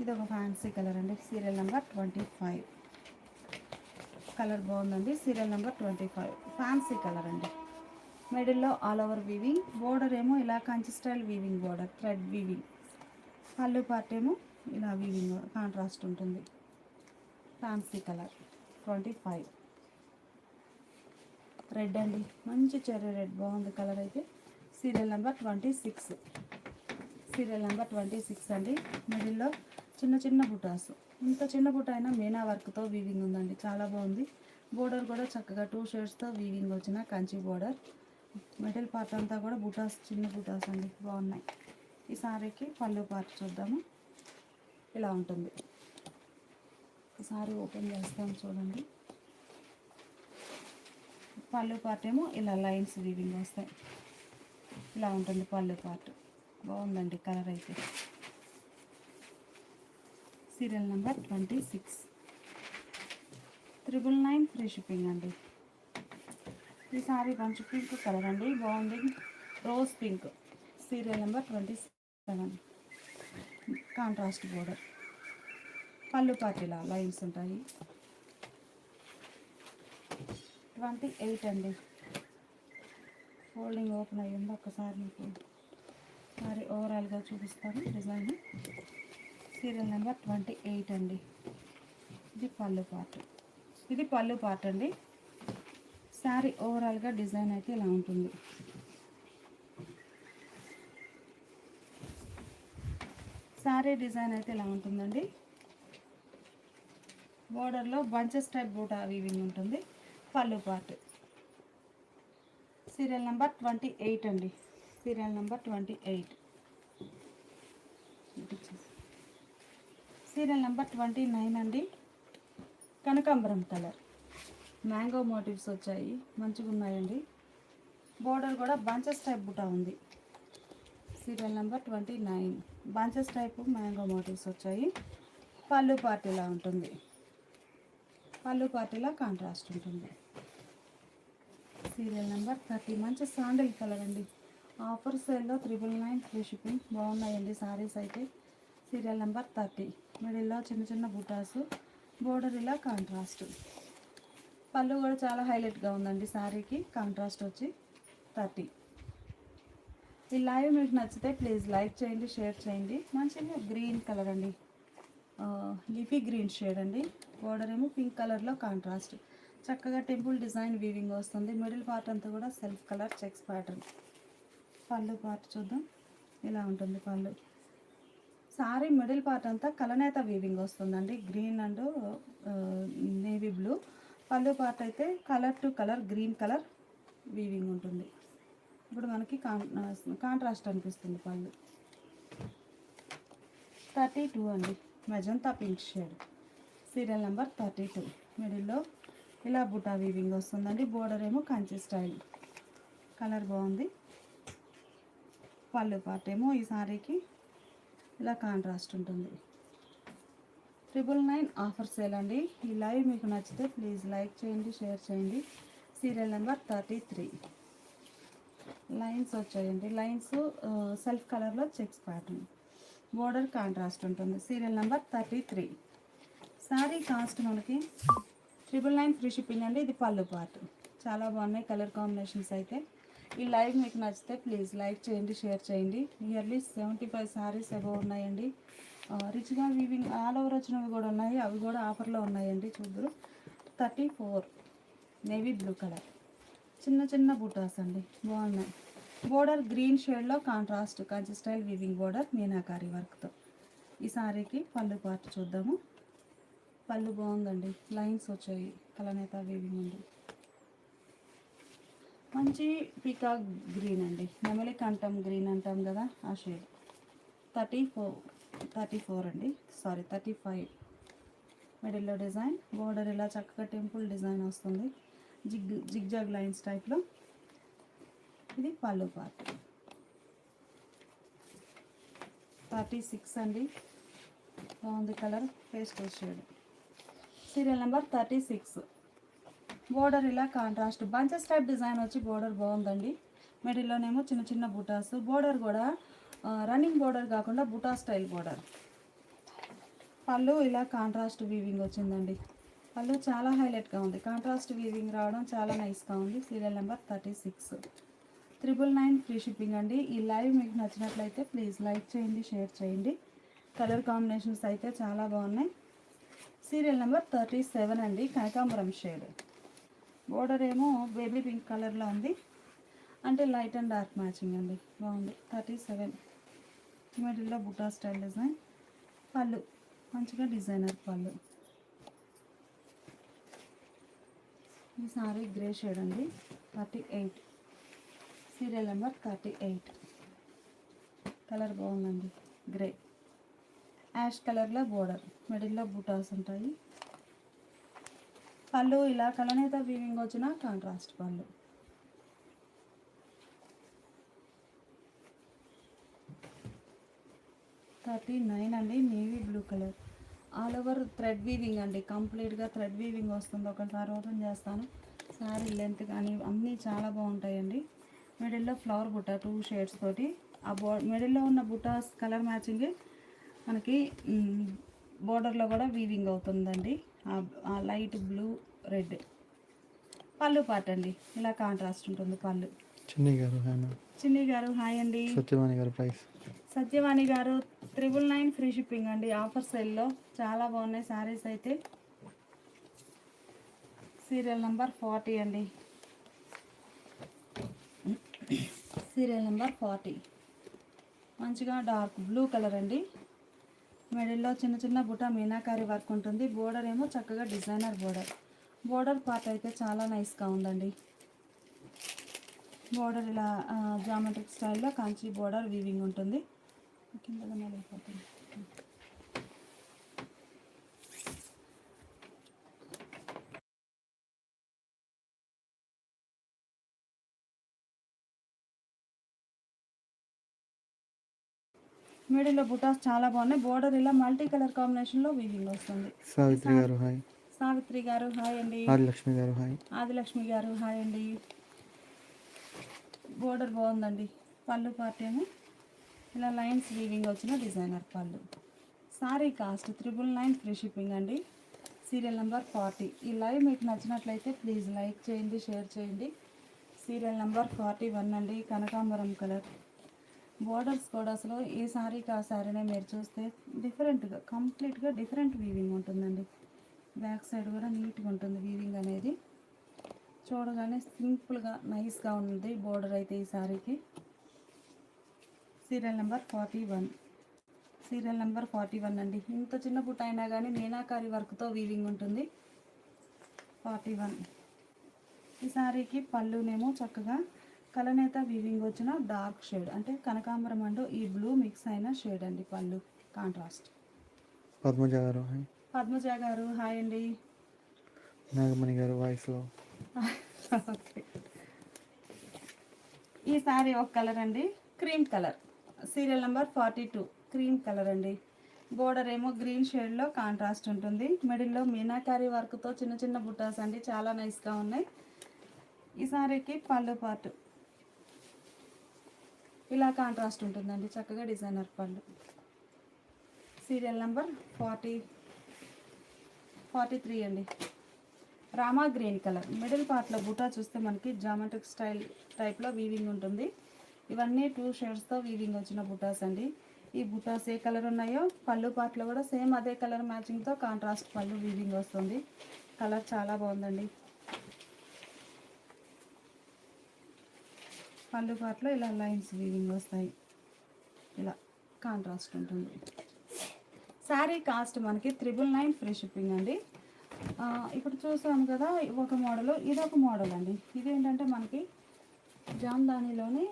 ఇది ఒక ఫ్యాన్సీ కలర్ అండి. Serial number 25. కలర్ బాగుందండి. సీరియల్ నెంబర్ 25 ఫ్యాన్సీ కలర్ అండి. మిడిల్లో ఆల్ ఓవర్ వీవింగ్. బోర్డర్ ఏమో ఇలా Kanchi style weaving border, thread weaving. పళ్ళు పార్ట్ ఏమో ఇలా వీవింగ్ కాంట్రాస్ట్ ఉంటుంది. Fancy colour 25. రెడ్ అండి, మంచి చెర్రీ రెడ్, బాగుంది కలర్ అయితే. Serial number 26. సీరియల్ నెంబర్ 26 అండి. మిడిల్లో చిన్న చిన్న బుటాస్, ఇంత చిన్న బుట్ట అయినా మీనా వర్క్తో వీవింగ్ ఉందండి, చాలా బాగుంది. బోర్డర్ కూడా చక్కగా 2 షేడ్స్తో వీవింగ్ వచ్చిన కంచి బోర్డర్. మిడిల్ పార్ట్ అంతా కూడా బుటాస్, చిన్న బుటాస్ అండి, బాగున్నాయి. ఈ సారీకి పళ్ళు పార్ట్ చూద్దాము, ఇలా ఉంటుంది. ఈ సారీ ఓపెన్ చేస్తాం చూడండి. పళ్ళు పార్ట్ ఏమో ఇలా లైన్స్ వీవింగ్ వస్తాయి, ఇలా ఉంటుంది పళ్ళు పార్ట్. బాగుందండి కలర్ అయితే. Serial number 26. 999 ఫ్రీ షిప్పింగ్ అండి. ఈ సారీ మంచి పింక్ కలర్ అండి, బాగుంది, rose pink. Serial number 27. Contrast border. పళ్ళు పార్ట్ ఇలా లైన్స్ ఉంటాయి. 28 అండి. ఫోల్డింగ్ ఓపెన్ అయ్యింది, ఒక్కసారి మీకు సారీ ఓవరాల్గా చూపిస్తాను డిజైన్. సీరియల్ నెంబర్ 28 అండి. ఇది పళ్ళు పార్ట్. ఇది పళ్ళు పార్ట్ అండి. శారీ ఓవరాల్గా డిజైన్ అయితే ఇలా ఉంటుంది. శారీ డిజైన్ అయితే ఇలా ఉంటుందండి. బోర్డర్లో బంచెస్ టైప్ బూటా వీవింగ్ ఉంటుంది. పళ్ళు పార్ట్. సీరియల్ నెంబర్ 28 అండి. Serial number 28. సీరియల్ నెంబర్ 29 అండి. కనకాంబరం కలర్ మ్యాంగో మోటివ్స్ వచ్చాయి, మంచిగా ఉన్నాయండి. బోర్డర్ కూడా బంచెస్ టైప్ బుటా ఉంది. Serial number 29 bunches type mango motifs వచ్చాయి. పళ్ళు పార్ట్ ఇలా ఉంటుంది. పళ్ళు పార్టీలా కాంట్రాస్ట్ ఉంటుంది. సీరియల్ నెంబర్ 30 మంచి శాండిల్ కలర్ అండి. ఆఫర్ సేల్లో 999 ఫ్రీ షిప్పింగ్. బాగున్నాయండి సారీస్ అయితే. సీరియల్ నెంబర్ 30 మిడిల్లో చిన్న చిన్న బుటాస్, బోర్డర్ ఇలా కాంట్రాస్ట్. పళ్ళు కూడా చాలా హైలైట్గా ఉందండి శారీకి. కాంట్రాస్ట్ వచ్చి 30. ఈ లైవ్ మీకు నచ్చితే ప్లీజ్ లైక్ చేయండి, షేర్ చేయండి. మంచిగా గ్రీన్ కలర్ అండి, లిఫీ గ్రీన్ షేడ్ అండి. బోర్డర్ ఏమో పింక్ కలర్లో కాంట్రాస్ట్. చక్కగా టెంపుల్ డిజైన్ వీవింగ్ వస్తుంది. మిడిల్ పార్ట్ అంతా కూడా సెల్ఫ్ కలర్ చెక్స్ ప్యాటర్న్. పళ్ళు పార్ట్ చూద్దాం. ఇలా ఉంటుంది పళ్ళు. సారీ మిడిల్ పార్ట్ అంతా కలనేత వీవింగ్ వస్తుందండి, గ్రీన్ అండ్ నేవీ బ్లూ. పళ్ళు పార్ట్ అయితే colour to colour green colour weaving ఉంటుంది. ఇప్పుడు మనకి కాంట్రాస్ట్ అనిపిస్తుంది పళ్ళు. 32 అండి, magenta pink shade. Serial number 32 మిడిల్లో ఇలా బుటా వీవింగ్ వస్తుందండి. బోర్డర్ ఏమో కంచి స్టైల్. కలర్ బాగుంది. పళ్ళు పార్ట్ ఏమో ఈ సారీకి ఇలా కాంట్రాస్ట్ ఉంటుంది. 999 ఆఫర్ సేల్ అండి. ఈ లైవ్ మీకు నచ్చితే ప్లీజ్ లైక్ చేయండి, షేర్ చేయండి. సీరియల్ నెంబర్ 33 లైన్స్ వచ్చాయండి. లైన్స్ సెల్ఫ్ కలర్లో చెక్స్ ప్యాటర్న్. బోర్డర్ కాంట్రాస్ట్ ఉంటుంది. Serial number 33. శారీ కాస్ట్ మనకి 999 ఫ్రీ షిప్పింగ్ అండి. ఇది పళ్ళు పార్ట్. చాలా బాగున్నాయి కలర్ కాంబినేషన్స్ అయితే. ఈ లైవ్ మీకు నచ్చితే ప్లీజ్ లైక్ చేయండి, షేర్ చేయండి. నియర్లీ 75 శారీస్ అబౌవ్ ఉన్నాయండి. రిచ్గా వీవింగ్ ఆల్ ఓవర్ వచ్చినవి కూడా ఉన్నాయి, అవి కూడా ఆఫర్లో ఉన్నాయండి. చూద్దరు. 34 నేవీ బ్లూ కలర్, చిన్న చిన్న బుటాస్ అండి, బాగున్నాయి. బోర్డర్ గ్రీన్ షేడ్లో contrast Kanchi style weaving border meenakari వర్క్తో. ఈ సారీకి పళ్ళు పార్ట్ చూద్దాము. పళ్ళు బాగుందండి, లైన్స్ వచ్చాయి, కలనేత వీవింగ్ ఉంది. మంచి పీకాక్ గ్రీన్ అండి, నెమలి కంఠం గ్రీన్ అంటాం కదా ఆ షేడ్. 34 అండి, సారీ 35. మిడిల్లో డిజైన్, బోర్డర్ ఇలా చక్కగా టెంపుల్ డిజైన్ వస్తుంది, జిగ్జాగ్ లైన్స్ టైప్లో. ఇది పళ్ళు పార్ట్. 36 అండి, బాగుంది colour, pastel shade. Serial number 36. Border ఇలా కాంట్రాస్ట్ బంచెస్ టైప్ డిజైన్ వచ్చి బోర్డర్ బాగుందండి. మిడిల్లోనేమో చిన్న చిన్న బుటాస్. బోర్డర్ కూడా రన్నింగ్ బోర్డర్ కాకుండా బుటా స్టైల్ బోర్డర్. పళ్ళు ఇలా కాంట్రాస్ట్ వీవింగ్ వచ్చిందండి. పళ్ళు చాలా హైలైట్గా ఉంది, కాంట్రాస్ట్ వీవింగ్ రావడం చాలా నైస్గా ఉంది. Serial number 36. 999 ఫ్రీ షిప్పింగ్ అండి. ఈ లైవ్ మీకు నచ్చినట్లయితే ప్లీజ్ లైక్ చేయండి, షేర్ చేయండి. కలర్ కాంబినేషన్స్ అయితే చాలా బాగున్నాయి. సీరియల్ నెంబర్ 37 అండి, కనకాంబరం షేడ్. బోర్డర్ ఏమో బేబీ పింక్ కలర్లో ఉంది, అంటే లైట్ అండ్ డార్క్ మ్యాచింగ్ అండి, బాగుంది. 37 మిడిల్లో బుటా స్టైల్ డిజైన్. పళ్ళు మంచిగా డిజైనర్ పళ్ళు. ఈ సారీ గ్రే షేడ్ అండి. 38 సీరియల్ నెంబర్ 38. కలర్ బాగుందండి, గ్రే యాష్ కలర్లో బోర్డర్, మిడిల్లో బుటాస్ ఉంటాయి. పళ్ళు ఇలా కలనేత వీవింగ్ వచ్చిన కాంట్రాస్ట్ పళ్ళు. $39 అండి, navy blue colour. All over thread weaving అండి, కంప్లీట్గా థ్రెడ్ వీవింగ్ వస్తుంది. ఒకసారి ఓపెన్ చేస్తాను. శారీ లెంత్ కానీ అన్నీ చాలా బాగుంటాయండి. మిడిల్లో ఫ్లవర్ బుట్ట 2 షేడ్స్ తోటి. ఆ మిడిల్లో ఉన్న బుటాస్ కలర్ మ్యాచింగ్ మనకి బోర్డర్లో కూడా వీవింగ్ అవుతుందండి. ఆ లైట్ బ్లూ రెడ్. పళ్ళు పార్ట్ అండి, ఇలా కాంట్రాస్ట్ ఉంటుంది పళ్ళు. చిన్ని గారు హాయ్ హాయ్ అండి. సత్యవాణి గారు ప్రైస్ సత్యవాణి గారు 999 ఫ్రీ షిప్పింగ్ అండి. ఆఫర్ సేల్లో చాలా బాగున్నాయి శారీస్ అయితే. సీరియల్ నెంబర్ 40 అండి. సీరియల్ నెంబర్ 40 మంచిగా డార్క్ బ్లూ కలర్ అండి. మిడిల్లో చిన్న చిన్న బుట్ట మీనాకారి వర్క్ ఉంటుంది. బోర్డర్ ఏమో చక్కగా డిజైనర్ బోర్డర్. బోర్డర్ పార్ట్ అయితే చాలా నైస్గా ఉందండి. బోర్డర్ ఇలా జామెట్రిక్ స్టైల్లో కంచి బోర్డర్ వీవింగ్ ఉంటుంది. కింద అయిపోతుంది. మిడిల్లో బుటాస్ చాలా బాగున్నాయి. బోర్డర్ ఇలా మల్టీ కలర్ కాంబినేషన్లో వీవింగ్ వస్తుంది. సావిత్రి గారు హాయ్. సావిత్రి గారు హాయ్ అండి. ఆదిలక్ష్మి గారు హాయ్. ఆదిలక్ష్మి గారు హాయ్ అండి. బోర్డర్ బాగుందండి. పళ్ళు పార్ట్ ఏమో ఇలా లైన్స్ వీవింగ్ వచ్చిన డిజైనర్ పళ్ళు. సారీ కాస్ట్ 999 ఫ్రీ షిప్పింగ్ అండి. Serial number 40. ఈ లైవ్ మీకు నచ్చినట్లయితే ప్లీజ్ లైక్ చేయండి, షేర్ చేయండి. సీరియల్ నెంబర్ 41 అండి. కనకాంబరం కలర్. బోర్డర్స్ కూడా అసలు ఈ సారీకి ఆ సారీనే మీరు చూస్తే డిఫరెంట్గా కంప్లీట్గా డిఫరెంట్ వీవింగ్ ఉంటుందండి. బ్యాక్ సైడ్ కూడా నీట్గా ఉంటుంది వీవింగ్ అనేది. చూడగానే సింపుల్గా నైస్గా ఉంది బోర్డర్ అయితే ఈ సారీకి. Serial number 41. సీరియల్ నెంబర్ 41 అండి. ఇంత చిన్న బుట్ట అయినా కానీ మీనాకారి వర్క్తో వీవింగ్ ఉంటుంది. 41. ఈ సారీకి పళ్ళునేమో చక్కగా కలనేత వీవింగ్ వచ్చిన డార్క్ షేడ్, అంటే కనకాంబరం అంటూ ఈ బ్లూ మిక్స్ అయిన షేడ్ అండి పళ్ళు కాంట్రాస్ట్. పద్మజ గారు హాయ్. పద్మజ గారు హాయ్ అండి. నాగమణి గారు వాయిస్లో. ఓకే. ఈ సారీ ఒక కలర్ అండి, cream colour. Serial number 42. Cream colour అండి. బోర్డర్ ఏమో గ్రీన్ షేడ్లో కాంట్రాస్ట్ ఉంటుంది. మిడిల్లో మీనాకారి వర్క్తో చిన్న చిన్న బుట్టాస్ అండి, చాలా నైస్గా ఉన్నాయి. ఈ సారీకి పళ్ళు పార్ట్ ఇలా కాంట్రాస్ట్ ఉంటుందండి, చక్కగా డిజైనర్ పళ్ళు. సీరియల్ నెంబర్ 43 అండి. Rama green colour. మిడిల్ పార్ట్లో బుటా చూస్తే మనకి జామెట్రిక్ స్టైల్ టైప్లో వీవింగ్ ఉంటుంది. ఇవన్నీ 2 షేడ్స్తో వీవింగ్ వచ్చిన బుటాస్ అండి. ఈ బుటాస్ ఏ కలర్ ఉన్నాయో పళ్ళు పార్ట్లో కూడా సేమ్ అదే కలర్ మ్యాచింగ్తో కాంట్రాస్ట్ పళ్ళు వీవింగ్ వస్తుంది. కలర్ చాలా బాగుందండి. పళ్ళు పార్ట్లో ఇలా లైన్స్ వీవింగ్ వస్తాయి, ఇలా కాంట్రాస్ట్ ఉంటుంది. శారీ కాస్ట్ మనకి 999 ఫ్రీ షిప్పింగ్ అండి. ఇప్పుడు చూసాము కదా ఒక మోడల్, ఇదొక మోడల్ అండి. ఇదేంటంటే మనకి జామ్దానిలోని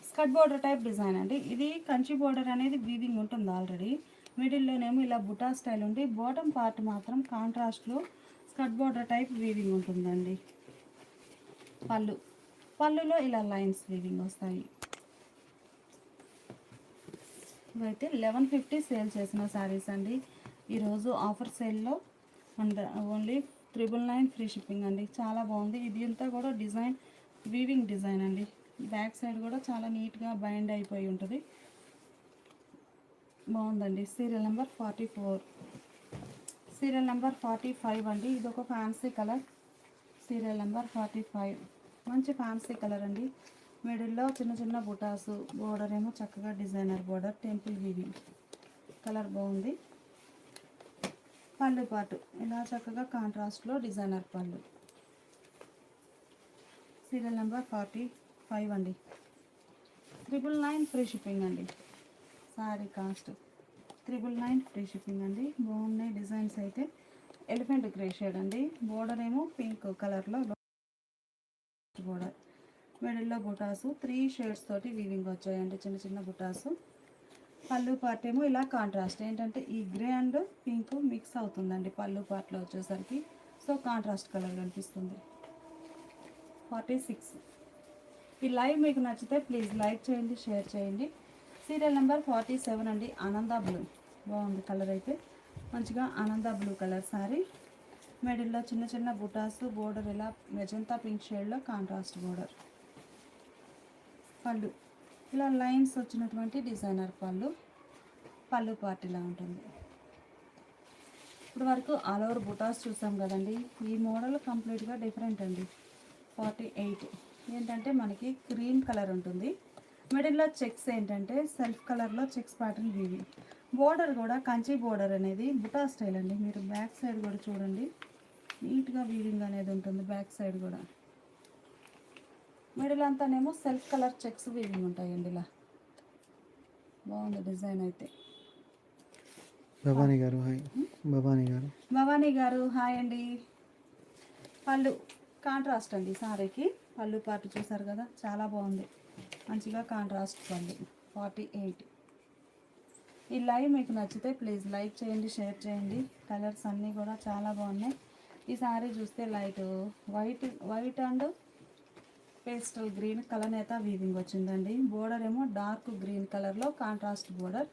స్కర్ట్ బోర్డర్ టైప్ డిజైన్ అండి. ఇది కంచి బోర్డర్ అనేది వీవింగ్ ఉంటుంది ఆల్రెడీ. మిడిల్లోనేమో ఇలా బుటా స్టైల్ ఉండి బాటమ్ పార్ట్ మాత్రం కాంట్రాస్ట్లో స్కర్ట్ బోర్డర్ టైప్ వీవింగ్ ఉంటుందండి. పళ్ళులో ఇలా లైన్స్ వీవింగ్ వస్తాయి. ఇవైతే 1150 సేల్ చేసిన శారీస్ అండి. ఈరోజు ఆఫర్ సేల్లో ఓన్లీ 999 ఫ్రీ షిప్పింగ్ అండి. చాలా బాగుంది. ఇది అంతా కూడా డిజైన్ వీవింగ్ డిజైన్ అండి. బ్యాక్ సైడ్ కూడా చాలా నీట్గా బైండ్ అయిపోయి ఉంటుంది, బాగుందండి. Serial number 44. సీరియల్ నెంబర్ 45 అండి. ఇది ఒక ఫ్యాన్సీ కలర్. సీరియల్ నెంబర్ 45 మంచి ఫ్యాన్సీ కలర్ అండి. మిడిల్లో చిన్న చిన్న బుటాసు, బోర్డర్ ఏమో చక్కగా designer border, temple weaving. Colour బాగుంది. పళ్ళు పాటు ఇలా చక్కగా కాంట్రాస్ట్లో డిజైనర్ పళ్ళు. సీరియల్ నెంబర్ 45 అండి. 999 ఫ్రీ షిప్పింగ్ అండి. సారీ కాస్ట్ 999 ఫ్రీ షిప్పింగ్ అండి. బాగున్నాయి డిజైన్స్ అయితే. ఎలిఫెంట్ గ్రే షేడ్ అండి. బోర్డర్ ఏమో పింక్ కలర్లో బోర్డర్. మిడిల్లో బుటాసు 3 షేడ్స్ తోటి వీవింగ్ వచ్చాయండి, చిన్న చిన్న బుటాసు. పళ్ళు పార్ట్ ఏమో ఇలా కాంట్రాస్ట్, ఏంటంటే ఈ గ్రే అండ్ పింక్ మిక్స్ అవుతుందండి పళ్ళు పార్ట్లో వచ్చేసరికి. సో కాంట్రాస్ట్ కలర్ కనిపిస్తుంది. 46. ఈ లైవ్ మీకు నచ్చితే ప్లీజ్ లైక్ చేయండి, షేర్ చేయండి. సీరియల్ నెంబర్ 47 అండి. ఆనంద బ్లూ బాగుంది కలర్ అయితే, మంచిగా ఆనంద బ్లూ కలర్ సారీ. మిడిల్లో చిన్న చిన్న బుటాసు, బోర్డర్ ఇలా మెజంతా పింక్ షేడ్లో కాంట్రాస్ట్ బోర్డర్. పళ్ళు ఇలా లైన్స్ వచ్చినటువంటి డిజైనర్ పళ్ళు పార్ట్ ఇలా ఉంటుంది. ఇప్పుడు వరకు ఆల్ ఓవర్ బుటాస్ చూసాం కదండి. ఈ మోడల్ కంప్లీట్గా డిఫరెంట్ అండి. 48 ఏంటంటే మనకి క్రీమ్ కలర్ ఉంటుంది. మిడిల్లో చెక్స్ ఏంటంటే సెల్ఫ్ కలర్లో చెక్స్ ప్యాటర్న్ వీవింగ్. బోర్డర్ కూడా కంచి బోర్డర్ అనేది బుటా స్టైల్ అండి. మీరు బ్యాక్ సైడ్ కూడా చూడండి, నీట్గా వీవింగ్ అనేది ఉంటుంది బ్యాక్ సైడ్ కూడా. మిడిల్ అంతానేమో సెల్ఫ్ కలర్ చెక్స్ వీవింగ్ ఉంటాయండి. ఇలా బాగుంది డిజైన్ అయితే. భవానీ గారు హాయ్. భవానీ గారు భవానీ గారు హాయ్ అండి. పళ్ళు కాంట్రాస్ట్ అండి సారీకి. పళ్ళు పాటు చూసారు కదా, చాలా బాగుంది, మంచిగా కాంట్రాస్ట్ పళ్ళు. 48. ఈ లైవ్ మీకు నచ్చితే ప్లీజ్ లైక్ చేయండి, షేర్ చేయండి. కలర్స్ అన్నీ కూడా చాలా బాగున్నాయి. ఈ సారీ చూస్తే light white and pastel green కలనేత వీవింగ్ వచ్చిందండి. బోర్డర్ ఏమో డార్క్ గ్రీన్ కలర్లో కాంట్రాస్ట్ బోర్డర్.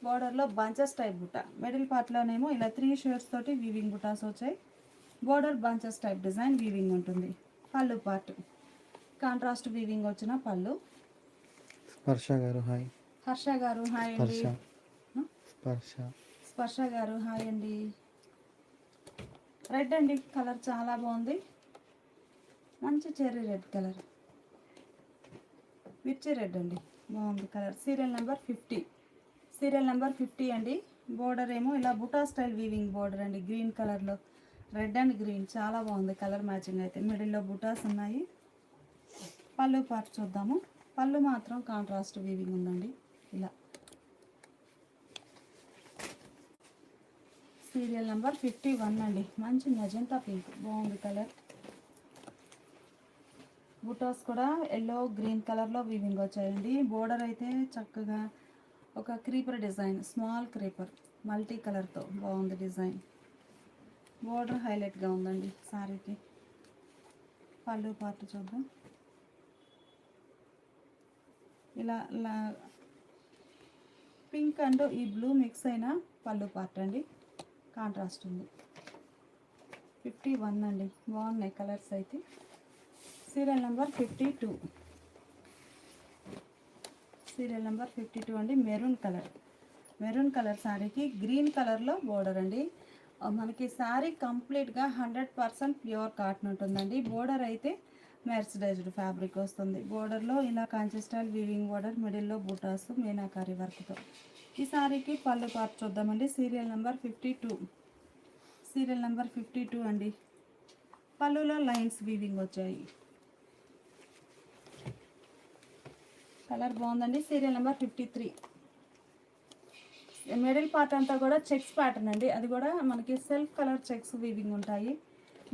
బోర్డర్లో బంచెస్ టైప్ బుట్ట. మిడిల్ పార్ట్లోనేమో ఇలా 3 షేడ్స్ తోటి వీవింగ్ బుటాస్ వచ్చాయి. Border bunches type design weaving ఉంటుంది. పళ్ళు పార్ట్ కాంట్రాస్ట్ వీవింగ్ వచ్చిన పళ్ళు. స్పర్శ గారు హాయ్. హర్ష గారు హాయ్ అండి. స్పర్శ స్పర్శ గారు హాయ్ అండి. రెడ్ అండి, కలర్ చాలా బాగుంది, మంచి చెర్రీ రెడ్ కలర్, మిర్చి రెడ్ అండి, బాగుంది colour. Serial number 50. Serial number 50 అండి. బోర్డర్ ఏమో ఇలా బుటా స్టైల్ వీవింగ్ బోర్డర్ అండి, గ్రీన్ కలర్లో. రెడ్ అండ్ గ్రీన్ చాలా బాగుంది కలర్ మ్యాచింగ్ అయితే. మిడిల్లో బుటాస్ ఉన్నాయి. పళ్ళు పార్ట్ చూద్దాము. పళ్ళు మాత్రం కాంట్రాస్ట్ వీవింగ్ ఉందండి ఇలా. సీరియల్ నెంబర్ 51 అండి. మంచి మెజెంటా పింక్, బాగుంది కలర్. బుటాస్ కూడా ఎల్లో గ్రీన్ కలర్లో వీవింగ్ వచ్చాయండి. బోర్డర్ అయితే చక్కగా ఒక creeper design, small creeper multi కలర్తో బాగుంది డిజైన్. బోర్డర్ హైలైట్గా ఉందండి సారీకి. పళ్ళు పార్ట్ చూద్దాం. ఇలా పింక్ అండ్ ఈ బ్లూ మిక్స్ అయిన పళ్ళు పార్ట్ అండి, కాంట్రాస్ట్ ఉంది. 51 అండి, బాగున్నాయి కలర్స్ అయితే. Serial number 52. సీరియల్ నెంబర్ 52 అండి. Maroon colour. మెరూన్ కలర్ శారీకి గ్రీన్ కలర్లో బోర్డర్ అండి. మనకి శారీ కంప్లీట్గా 100% ప్యూర్ కాటన్ ఉంటుందండి. బోర్డర్ అయితే మెర్సిడైజ్డ్ ఫ్యాబ్రిక్ వస్తుంది. బోర్డర్లో ఇలా కాంచి స్టైల్ వీవింగ్ బోర్డర్, మిడిల్లో బూటాస్ మీనాకారి వర్క్తో. ఈ శారీకి పళ్ళు పార్ట్ చూద్దామండి. Serial number 52. సీరియల్ నెంబర్ 52 అండి. పళ్ళులో లైన్స్ వీవింగ్ వచ్చాయి. కలర్ బాగుందండి. Serial number 53. మిడిల్ పార్ట్ అంతా కూడా చెక్స్ ప్యాటర్న్ అండి. అది కూడా మనకి సెల్ఫ్ కలర్ చెక్స్ వీవింగ్ ఉంటాయి.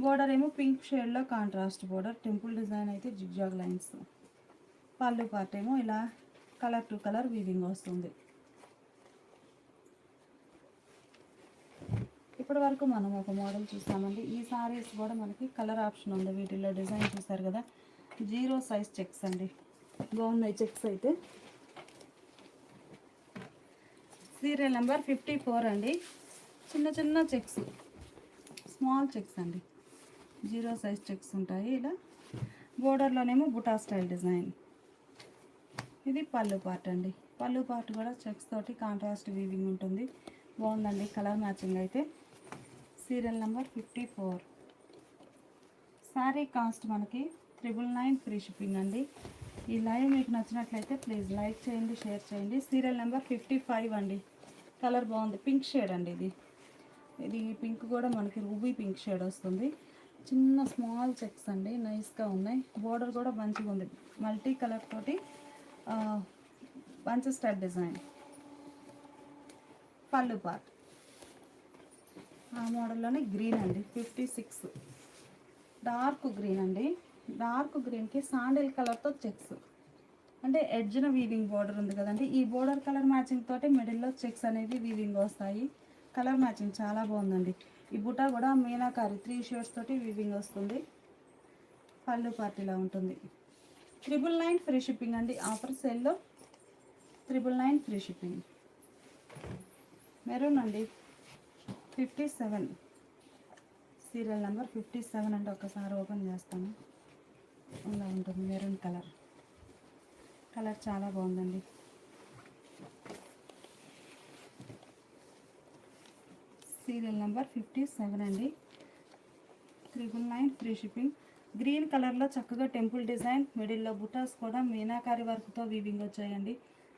బోర్డర్ ఏమో పింక్ షేడ్లో కాంట్రాస్ట్ బోర్డర్, టెంపుల్ డిజైన్ అయితే జిగ్జాగ్ లైన్స్. పళ్ళు పార్ట్ ఏమో ఇలా కలర్ టు కలర్ వీవింగ్ వస్తుంది. ఇప్పటి వరకు మనం ఒక మోడల్ చూసామండి. ఈ సారీస్ కూడా మనకి కలర్ ఆప్షన్ ఉంది. వీటిల్లో డిజైన్ చూసారు కదా, 0 సైజ్ చెక్స్ అండి, బాగున్నాయి చెక్స్ అయితే. సీరియల్ నెంబర్ 54 అండి. చిన్న చిన్న చెక్స్, స్మాల్ చెక్స్ అండి, 0 సైజ్ చెక్స్ ఉంటాయి ఇలా. బోర్డర్లోనేమో బుటా స్టైల్ డిజైన్. ఇది పళ్ళు పార్ట్ అండి. పళ్ళు పార్ట్ కూడా చెక్స్ తోటి కాంట్రాస్ట్ వీవింగ్ ఉంటుంది, బాగుందండి కలర్ మ్యాచింగ్ అయితే. Serial number 54. శారీ కాస్ట్ మనకి 999 ఫ్రీ షిప్పింగ్ అండి. ఈ లైవ్ మీకు నచ్చినట్లయితే ప్లీజ్ లైక్ చేయండి, షేర్ చేయండి. సీరియల్ నెంబర్ 55 అండి. కలర్ బాగుంది, పింక్ షేడ్ అండి. ఇది పింక్ కూడా మనకి రూబీ పింక్ షేడ్ వస్తుంది. చిన్న స్మాల్ చెక్స్ అండి, నైస్గా ఉన్నాయి. బోర్డర్ కూడా మంచిగా ఉంది, మల్టీ కలర్ తోటి బంచెస్ టైప్ డిజైన్. పళ్ళు పార్ట్ ఆ మోడల్లోనే గ్రీన్ అండి. 56 డార్క్ గ్రీన్ అండి. డార్క్ గ్రీన్కి శాండిల్ కలర్తో చెక్స్, అంటే ఎడ్జ్న వీవింగ్ బోర్డర్ ఉంది కదండి. ఈ బోర్డర్ కలర్ మ్యాచింగ్ తోటి మిడిల్లో చెక్స్ అనేవి వీవింగ్ వస్తాయి. కలర్ మ్యాచింగ్ చాలా బాగుందండి. ఈ బుటా కూడా మీనాకారి 3 షేడ్స్ తోటి వీవింగ్ వస్తుంది. పళ్ళు పార్ట్ ఇలా ఉంటుంది. 999 ఫ్రీ షిప్పింగ్ అండి. ఆఫర్ సేల్లో 999 ఫ్రీ షిప్పింగ్. మెరూన్ అండి 57. సీరియల్ నెంబర్ 57 అంటే ఒకసారి ఓపెన్ చేస్తాను. ఇలా ఉంటుంది మెరూన్ కలర్. కలర్ చాలా బాగుందండి. సీరియల్ నెంబర్ 57 అండి. 999 ఫ్రీ షిప్పింగ్. గ్రీన్ కలర్లో చక్కగా టెంపుల్ డిజైన్, మిడిల్లో బుటాస్ కూడా మీనాకారి వర్క్తో వీవింగ్ వచ్చాయండి.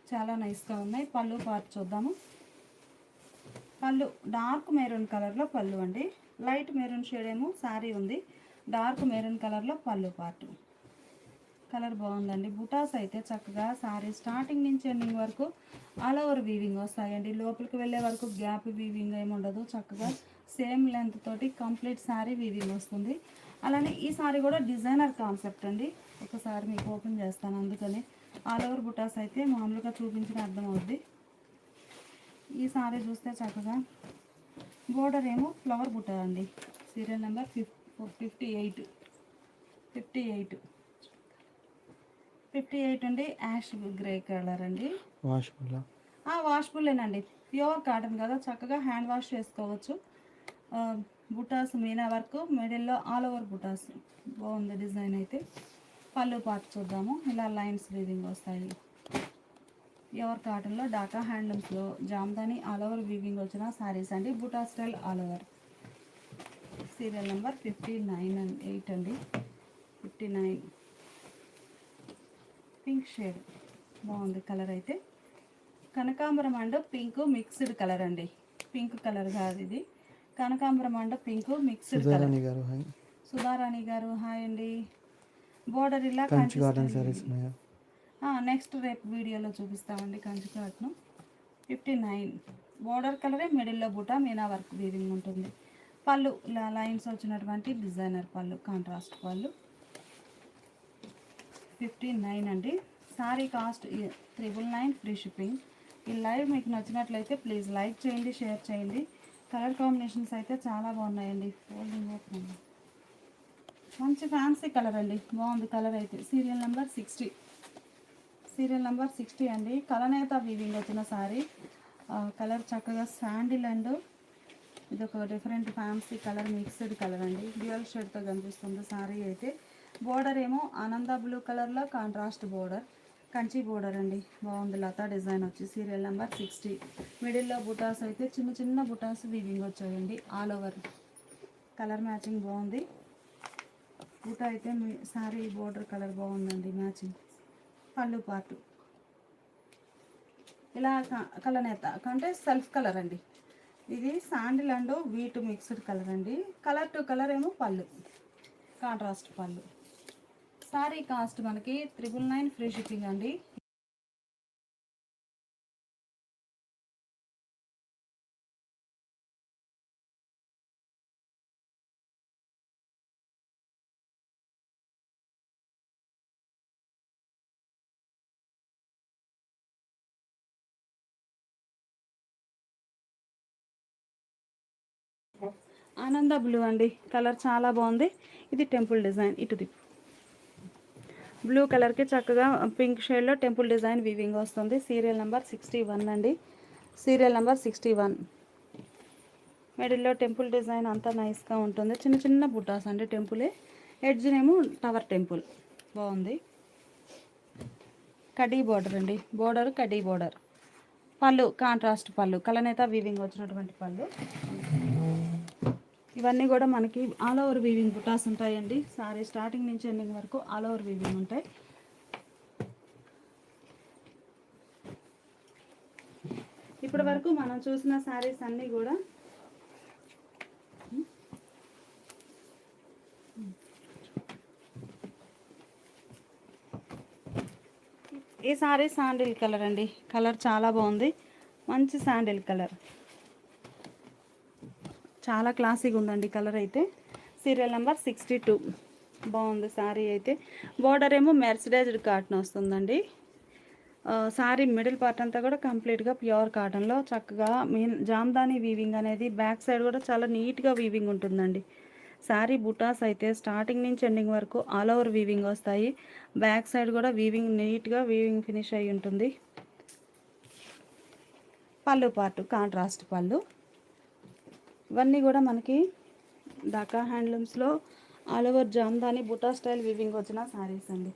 చాలా నైస్గా ఉన్నాయి. పళ్ళు పార్ట్ చూద్దాము. పళ్ళు డార్క్ మెరూన్ కలర్లో పళ్ళు అండి. లైట్ మెరూన్ షేడ్ ఏమో శారీ ఉంది. డార్క్ మెరూన్ కలర్లో పళ్ళు పార్ట్. కలర్ బాగుందండి. బుటాస్ అయితే చక్కగా శారీ స్టార్టింగ్ నుంచి ఎండింగ్ వరకు ఆల్ ఓవర్ వీవింగ్ వస్తాయండి. లోపలికి వెళ్ళే వరకు గ్యాప్ వీవింగ్ ఏమి ఉండదు. చక్కగా సేమ్ లెంత్ తోటి కంప్లీట్ శారీ వీవింగ్ వస్తుంది. అలానే ఈ శారీ కూడా డిజైనర్ కాన్సెప్ట్ అండి. ఒకసారి మీకు ఓపెన్ చేస్తాను, అందుకని ఆల్ ఓవర్ బుటాస్ అయితే మామూలుగా చూపించిన అర్థం అవుద్ది. ఈ శారీ చూస్తే చక్కగా బోర్డర్ ఏమో ఫ్లవర్ బుట్ట అండి. సీరియల్ నెంబర్ 58 58 అండి. యాష్ గ్రే కలర్ అండి. వాష్ఫుల్లేనండి. ప్యూర్ కాటన్ కదా, చక్కగా హ్యాండ్ వాష్ చేసుకోవచ్చు. బుటాస్ మీనా వర్క్, మిడిల్లో ఆల్ ఓవర్ బుటాస్. బాగుంది డిజైన్ అయితే. పళ్ళు పార్ట్ చూద్దాము. ఇలా లైన్స్ వీవింగ్ వస్తాయి. ప్యూర్ కాటన్లో డాకా హ్యాండ్లూమ్స్లో జామ్దాని ఆల్ ఓవర్ వీవింగ్ వచ్చిన శారీస్ అండి. Buta style all over. Serial number 59 అండి. 59 పింక్ షేడ్ బాగుంది కలర్ అయితే. కనకాంబరం అండ్ పింక్ మిక్స్డ్ కలర్ అండి. పింక్ కలర్ కాదు ఇది, కనకాంబరం and pink mixed colour. Sudharani garu hi అండి. బోర్డర్ ఇలా నెక్స్ట్ రేపు వీడియోలో చూపిస్తామండి కంచి కాటను. 59 బోర్డర్ కలరే, మిడిల్లో బుటా మీనా వర్క్ వీవింగ్ ఉంటుంది. పళ్ళు లైన్స్ వచ్చినటువంటి డిజైనర్ పళ్ళు, కాంట్రాస్ట్ పళ్ళు. 59 అండి. Sorry cost 999 free shipping. ఈ లైవ్ మీకు నచ్చినట్లయితే ప్లీజ్ లైక్ చేయండి, షేర్ చేయండి. కలర్ కాంబినేషన్స్ అయితే చాలా బాగున్నాయండి. ఫోల్డింగ్ ఓపెన్ మంచి ఫ్యాన్సీ కలర్ అండి. బాగుంది కలర్ అయితే. సీరియల్ నెంబర్ 60 అండి. కలనేత వీవింగ్ వచ్చిన సారీ. కలర్ చక్కగా శాండిల్ అండ్ ఇది ఒక different fancy colour, mixed colour అండి. డ్యూయల్ షేడ్తో కనిపిస్తుంది సారీ అయితే. బోర్డర్ ఏమో ఆనంద బ్లూ కలర్లో కాంట్రాస్ట్ బోర్డర్, కంచి బోర్డర్ అండి. బాగుంది లతా డిజైన్ వచ్చి. Serial number 60. మిడిల్లో బుటాస్ అయితే చిన్న చిన్న బుటాస్ వీవింగ్ వచ్చాయండి ఆల్ ఓవర్. కలర్ మ్యాచింగ్ బాగుంది. బుటా అయితే సారీ బోర్డర్ కలర్ బాగుందండి మ్యాచింగ్. పళ్ళు పార్ట్ ఇలా కలనేత అంటే సెల్ఫ్ కలర్ అండి. ఇది sandal and wheat mixed colour అండి. కలర్ టు కలర్ ఏమో పళ్ళు, కాంట్రాస్ట్ పళ్ళు. సారీ కాస్ట్ మనకి 999 ఫ్రీ షిప్పింగ్ అండి. ఆనంద బ్లూ అండి. కలర్ చాలా బాగుంది. ఇది టెంపుల్ డిజైన్. ఇటుది బ్లూ కలర్కి చక్కగా పింక్ షేడ్లో టెంపుల్ డిజైన్ వీవింగ్ వస్తుంది. సీరియల్ నెంబర్ 61 అండి. Serial number 61. మిడిల్లో టెంపుల్ డిజైన్ అంతా నైస్గా ఉంటుంది. చిన్న చిన్న బుటాస్ అండి. టెంపులే, ఎడ్జ్నేమో టవర్ టెంపుల్. బాగుంది. కడ్డీ బోర్డర్ అండి. బోర్డర్ కడ్డీ బోర్డర్. పళ్ళు కాంట్రాస్ట్ పళ్ళు, కలనేత వీవింగ్ వచ్చినటువంటి పళ్ళు. ఇవన్నీ కూడా మనకి ఆల్ ఓవర్ వీవింగ్ బుటాస్ ఉంటాయండి. సారీ స్టార్టింగ్ నుంచి ఎండింగ్ వరకు ఆల్ ఓవర్ వీవింగ్ ఉంటాయి. ఇప్పటి వరకు మనం చూసిన శారీస్ అన్నీ కూడా ఈ సారీ శాండిల్ కలర్ అండి. కలర్ చాలా బాగుంది. మంచి శాండిల్ కలర్, చాలా క్లాసీగా ఉందండి కలర్ అయితే. Serial number 62. బాగుంది సారీ అయితే. బోర్డర్ ఏమో మెర్సిడైజ్డ్ కాటన్ వస్తుందండి. సారీ మిడిల్ పార్ట్ అంతా కూడా కంప్లీట్గా ప్యూర్ కాటన్లో చక్కగా జామ్దాని వీవింగ్ అనేది బ్యాక్ సైడ్ కూడా చాలా నీట్గా వీవింగ్ ఉంటుందండి. శారీ బుటాస్ అయితే స్టార్టింగ్ నుంచి ఎండింగ్ వరకు ఆల్ ఓవర్ వీవింగ్ వస్తాయి. బ్యాక్ సైడ్ కూడా వీవింగ్ నీట్గా వీవింగ్ ఫినిష్ అయి ఉంటుంది. పళ్ళు పార్ట్ కాంట్రాస్ట్ పళ్ళు. ఇవన్నీ కూడా మనకి ఢాకా హ్యాండ్లూమ్స్లో ఆల్ ఓవర్ జామ్దాని బుటా స్టైల్ వీవింగ్ వచ్చిన శారీస్ అండి.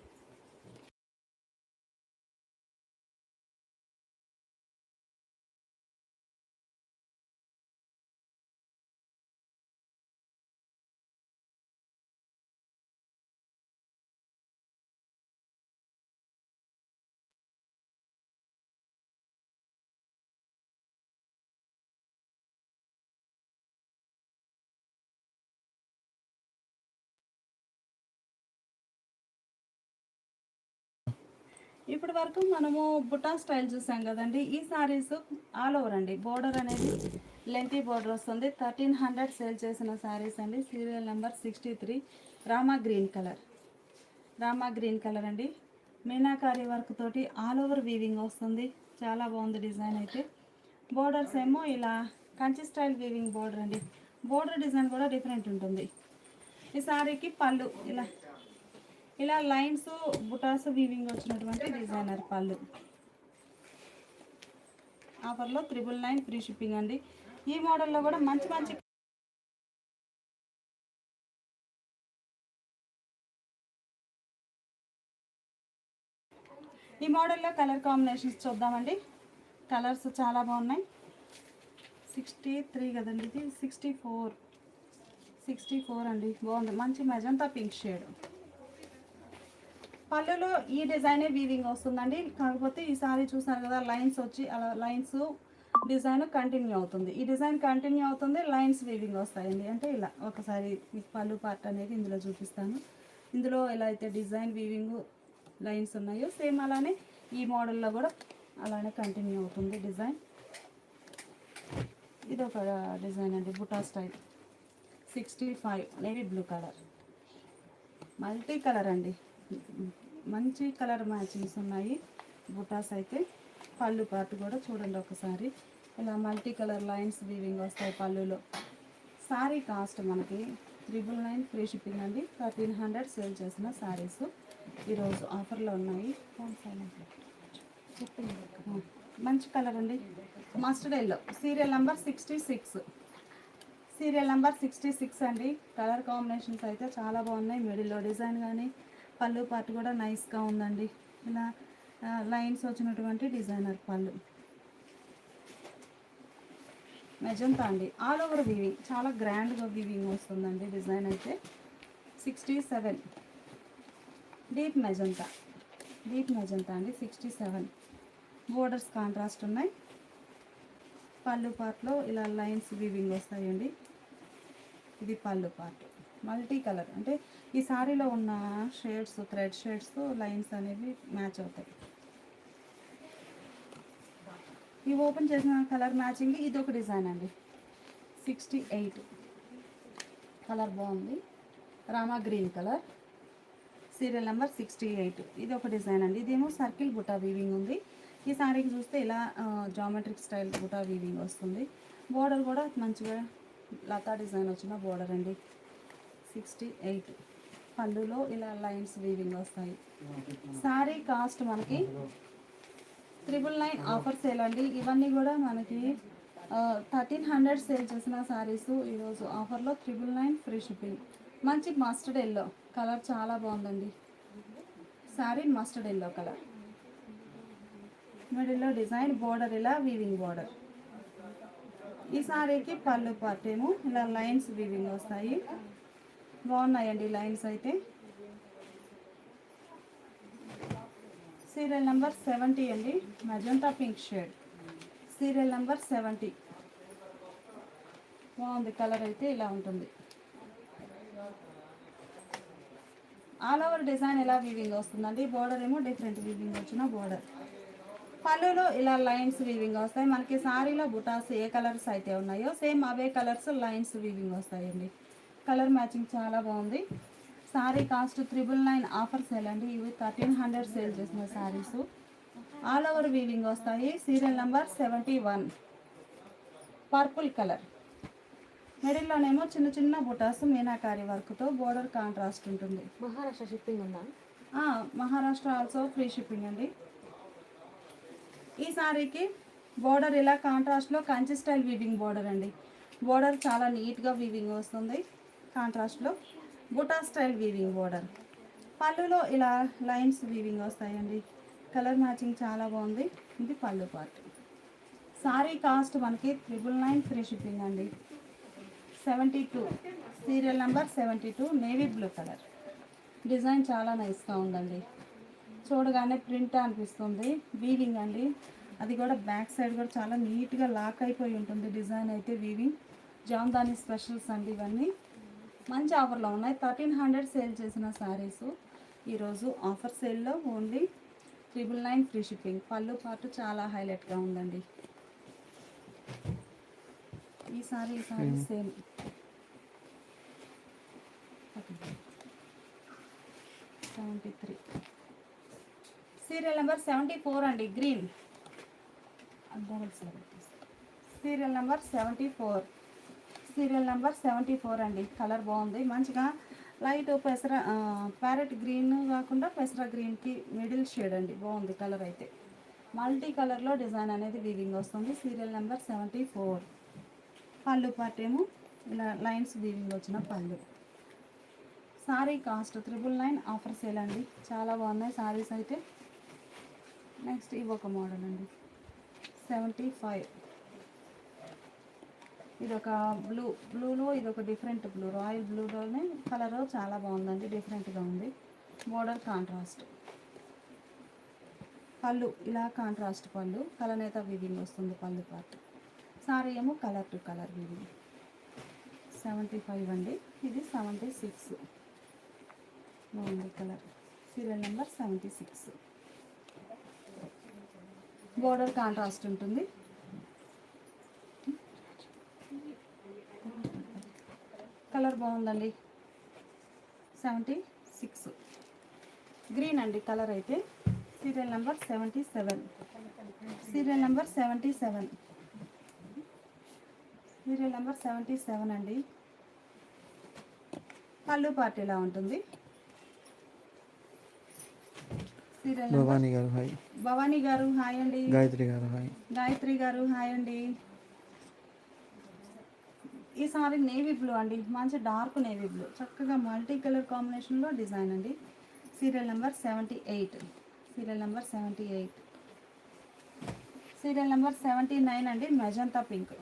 ఇప్పటి వరకు మనము బుటా స్టైల్ చూసాం కదండి. ఈ సారీస్ ఆల్ ఓవర్ అండి. బోర్డర్ అనేది లెంతీ బోర్డర్ వస్తుంది. 1300 సేల్ చేసిన సారీస్ అండి. Serial number 63 Rama green colour. రామా గ్రీన్ కలర్ అండి. మీనాకారి వర్క్ తోటి ఆల్ ఓవర్ వీవింగ్ వస్తుంది. చాలా బాగుంది డిజైన్ అయితే. బోర్డర్స్ ఏమో ఇలా కంచి స్టైల్ వీవింగ్ బోర్డర్ అండి. బోర్డర్ డిజైన్ కూడా డిఫరెంట్ ఉంటుంది. ఈ సారీకి పళ్ళు ఇలా ఇలా లైన్స్ బుటాస్ వీవింగ్ వచ్చినటువంటి డిజైనర్ పళ్ళు. ఆఫర్లో 999 ఫ్రీ షిప్పింగ్ అండి. ఈ మోడల్లో కూడా మంచి మంచి ఈ మోడల్లో కలర్ కాంబినేషన్స్ చూద్దామండి. కలర్స్ చాలా బాగున్నాయి. 63 కదండి, ఇది 64 అండి. బాగుంది, మంచి మెజంతా పింక్ షేడ్. పళ్ళులో ఈ డిజైనే వీవింగ్ వస్తుందండి. కాకపోతే ఈ సారీ చూసారు కదా, లైన్స్ వచ్చి అలా లైన్స్ డిజైన్ కంటిన్యూ అవుతుంది. ఈ డిజైన్ కంటిన్యూ అవుతుంది, లైన్స్ వీవింగ్ వస్తాయండి. అంటే ఇలా ఒకసారి మీకు పళ్ళు పార్ట్ అనేది ఇందులో చూపిస్తాను. ఇందులో ఎలా అయితే డిజైన్ వీవింగ్ లైన్స్ ఉన్నాయో సేమ్ అలానే ఈ మోడల్లో కూడా అలానే కంటిన్యూ అవుతుంది డిజైన్. ఇది ఒక డిజైన్ అండి, buta style. 65 navy blue colour, multi colour అండి. మంచి కలర్ మ్యాచింగ్స్ ఉన్నాయి బుటాస్ అయితే. పళ్ళు పార్ట్ కూడా చూడండి ఒకసారి, ఇలా మల్టీ కలర్ లైన్స్ వీవింగ్ వస్తాయి పళ్ళులో. సారీ కాస్ట్ మనకి 999 ఫ్రీ షిప్పింగ్ అండి. 1300 సేల్ చేసిన శారీస్ ఈరోజు ఆఫర్లో ఉన్నాయి. మంచి కలర్ అండి, mustard yellow. Serial number 66. Serial number 66 అండి. కలర్ కాంబినేషన్స్ అయితే చాలా బాగున్నాయి. మిడిల్లో డిజైన్ కానీ పళ్ళు పార్ట్ కూడా నైస్గా ఉందండి. ఇలా లైన్స్ వచ్చినటువంటి డిజైనర్ పళ్ళు. మెజంతా అండి, ఆల్ ఓవర్ వీవింగ్ చాలా గ్రాండ్గా వీవింగ్ వస్తుందండి. డిజైన్ అయితే 67 డీప్ మెజంతా అండి. 67 బోర్డర్స్ కాంట్రాస్ట్ ఉన్నాయి. పళ్ళు పార్ట్లో ఇలా లైన్స్ వీవింగ్ వస్తాయండి. ఇది పళ్ళు పార్ట్, మల్టీ కలర్. అంటే ఈ సారీలో ఉన్న షేడ్స్, థ్రెడ్ షేడ్స్ లైన్స్ అనేవి మ్యాచ్ అవుతాయి. ఈ ఓపెన్ చేసిన కలర్ మ్యాచింగ్ ఇది ఒక డిజైన్ అండి. 68 కలర్ బాగుంది, Rama green colour. Serial number 68. ఇది ఒక డిజైన్ అండి. ఇదేమో సర్కిల్ బుటా వీవింగ్ ఉంది. ఈ సారీకి చూస్తే ఇలా జామెట్రిక్ స్టైల్ బుటా వీవింగ్ వస్తుంది. బోర్డర్ కూడా మంచిగా లతా డిజైన్ వచ్చిన బోర్డర్ అండి. 68 పళ్ళులో ఇలా లైన్స్ వీవింగ్ వస్తాయి. సారీ కాస్ట్ మనకి 999 ఆఫర్ సేల్ అండి. ఇవన్నీ కూడా మనకి 1300 సేల్ చేసిన సారీస్ ఈరోజు ఆఫర్లో 999 ఫ్రీ షిప్పింగ్. మంచి మస్టర్డ్ ఎల్లో కలర్ చాలా బాగుందండి. సారీ మస్టర్డ్ ఎల్లో కలర్, మిడిల్లో డిజైన్, బోర్డర్ ఇలా వీవింగ్ బోర్డర్. ఈ సారీకి పళ్ళు పార్ట్ ఏమో ఇలా లైన్స్ వీవింగ్ వస్తాయి. బాగున్నాయండి లైన్స్ అయితే. సీరియల్ నెంబర్ 70 అండి, magenta pink shade. Serial number 70 బాగుంది కలర్ అయితే. ఇలా ఉంటుంది. ఆల్ ఓవర్ డిజైన్ ఎలా వీవింగ్ వస్తుందండి. బోర్డర్ ఏమో డిఫరెంట్ వీవింగ్ వచ్చిన బోర్డర్. పళ్ళులో ఇలా లైన్స్ వీవింగ్ వస్తాయి. మనకి సారీలో బుటాస్ ఏ కలర్స్ అయితే ఉన్నాయో సేమ్ అవే కలర్స్ లైన్స్ వీవింగ్ వస్తాయండి. కలర్ మ్యాచింగ్ చాలా బాగుంది. సారీ కాస్ట్ 999 ఆఫర్ సేల్ అండి. ఇవి 1300 సేల్ చేసిన సారీస్. ఆల్ ఓవర్ వీవింగ్ వస్తాయి. Serial number 71 purple colour. మిడిల్లోనేమో చిన్న చిన్న బుటాస్ మీనాకారి వర్క్తో బోర్డర్ కాంట్రాస్ట్ ఉంటుంది. మహారాష్ట్ర షిప్పింగ్ ఉందా? మహారాష్ట్ర ఆల్సో ఫ్రీ షిప్పింగ్ అండి. ఈ సారీకి బోర్డర్ ఇలా కాంట్రాస్ట్లో కంచి స్టైల్ వీవింగ్ బోర్డర్ అండి. బోర్డర్ చాలా నీట్గా వీవింగ్ వస్తుంది. కాంట్రాస్ట్లో బుటా స్టైల్ వీవింగ్ బోర్డర్. పళ్ళులో ఇలా లైన్స్ వీవింగ్ వస్తాయండి. కలర్ మ్యాచింగ్ చాలా బాగుంది. ఇది పళ్ళు పార్ట్. సారీ కాస్ట్ మనకి 999 ఫ్రీ షిప్పింగ్ అండి. 72 serial number 72 navy blue colour. Design చాలా నైస్గా ఉందండి. చూడగానే ప్రింట్ అనిపిస్తుంది. వీవింగ్ అండి, అది కూడా బ్యాక్ సైడ్ కూడా చాలా నీట్గా లాక్ అయిపోయి ఉంటుంది డిజైన్ అయితే. వీవింగ్ జామ్దాని స్పెషల్స్ అండి ఇవన్నీ. మంచి ఆఫర్లో ఉన్నాయి. 1300 సేల్ చేసిన శారీస్ ఈరోజు ఆఫర్ సేల్లో ఓన్లీ 999 ఫ్రీ షిప్పింగ్. పళ్ళు పాటు చాలా హైలైట్గా ఉందండి. ఈ సారీ సేమ్ 73. సీరియల్ నెంబర్ 74 అండి, green. Serial number 74. Serial number 74 అండి. కలర్ బాగుంది, మంచిగా లైట్ ప్యారెట్ గ్రీన్ కాకుండా పెసర గ్రీన్కి మిడిల్ షేడ్ అండి. బాగుంది కలర్ అయితే. మల్టీ కలర్లో డిజైన్ అనేది వీవింగ్ వస్తుంది. Serial number 74. పళ్ళు పార్ట్ ఏమో ఇలా లైన్స్ వీవింగ్ వచ్చిన పళ్ళు. సారీ కాస్ట్ 999 ఆఫర్ సేల్ అండి. చాలా బాగున్నాయి సారీస్ అయితే. నెక్స్ట్ ఇవి ఒక మోడల్ అండి, 75. ఇదొక బ్లూలో ఇదొక డిఫరెంట్ బ్లూ, రాయల్ బ్లూలోనే కలర్ చాలా బాగుందండి, డిఫరెంట్గా ఉంది. Border contrast. పళ్ళు ఇలా కాంట్రాస్ట్ పళ్ళు, కలనేత వీవింగ్ వస్తుంది పళ్ళు పార్ట్. సారీ ఏమో కలర్ టు కలర్ వీవింగ్. 75 అండి. ఇది 76. బాగుంది colour. Serial number 76. Border contrast ఉంటుంది. కలర్ బాగుందండి. 76 గ్రీన్ అండి కలర్ అయితే. Serial number 77. Serial number 77. Serial number 77 అండి. పళ్ళు పార్ట్ ఇలా ఉంటుంది. సీరియల్ భవానీ గారు హాయ్. భవానీ గారు హాయ్ అండి. గాయత్రి గారు హాయ్. గాయత్రి గారు హాయ్ అండి. ఈ సారీ నేవీ బ్లూ అండి, మంచి డార్క్ నేవీ బ్లూ, చక్కగా మల్టీ కలర్ కాంబినేషన్లో డిజైన్ అండి. Serial number 78. Serial number 78. Serial number 79 అండి, మెజంతా పింక్.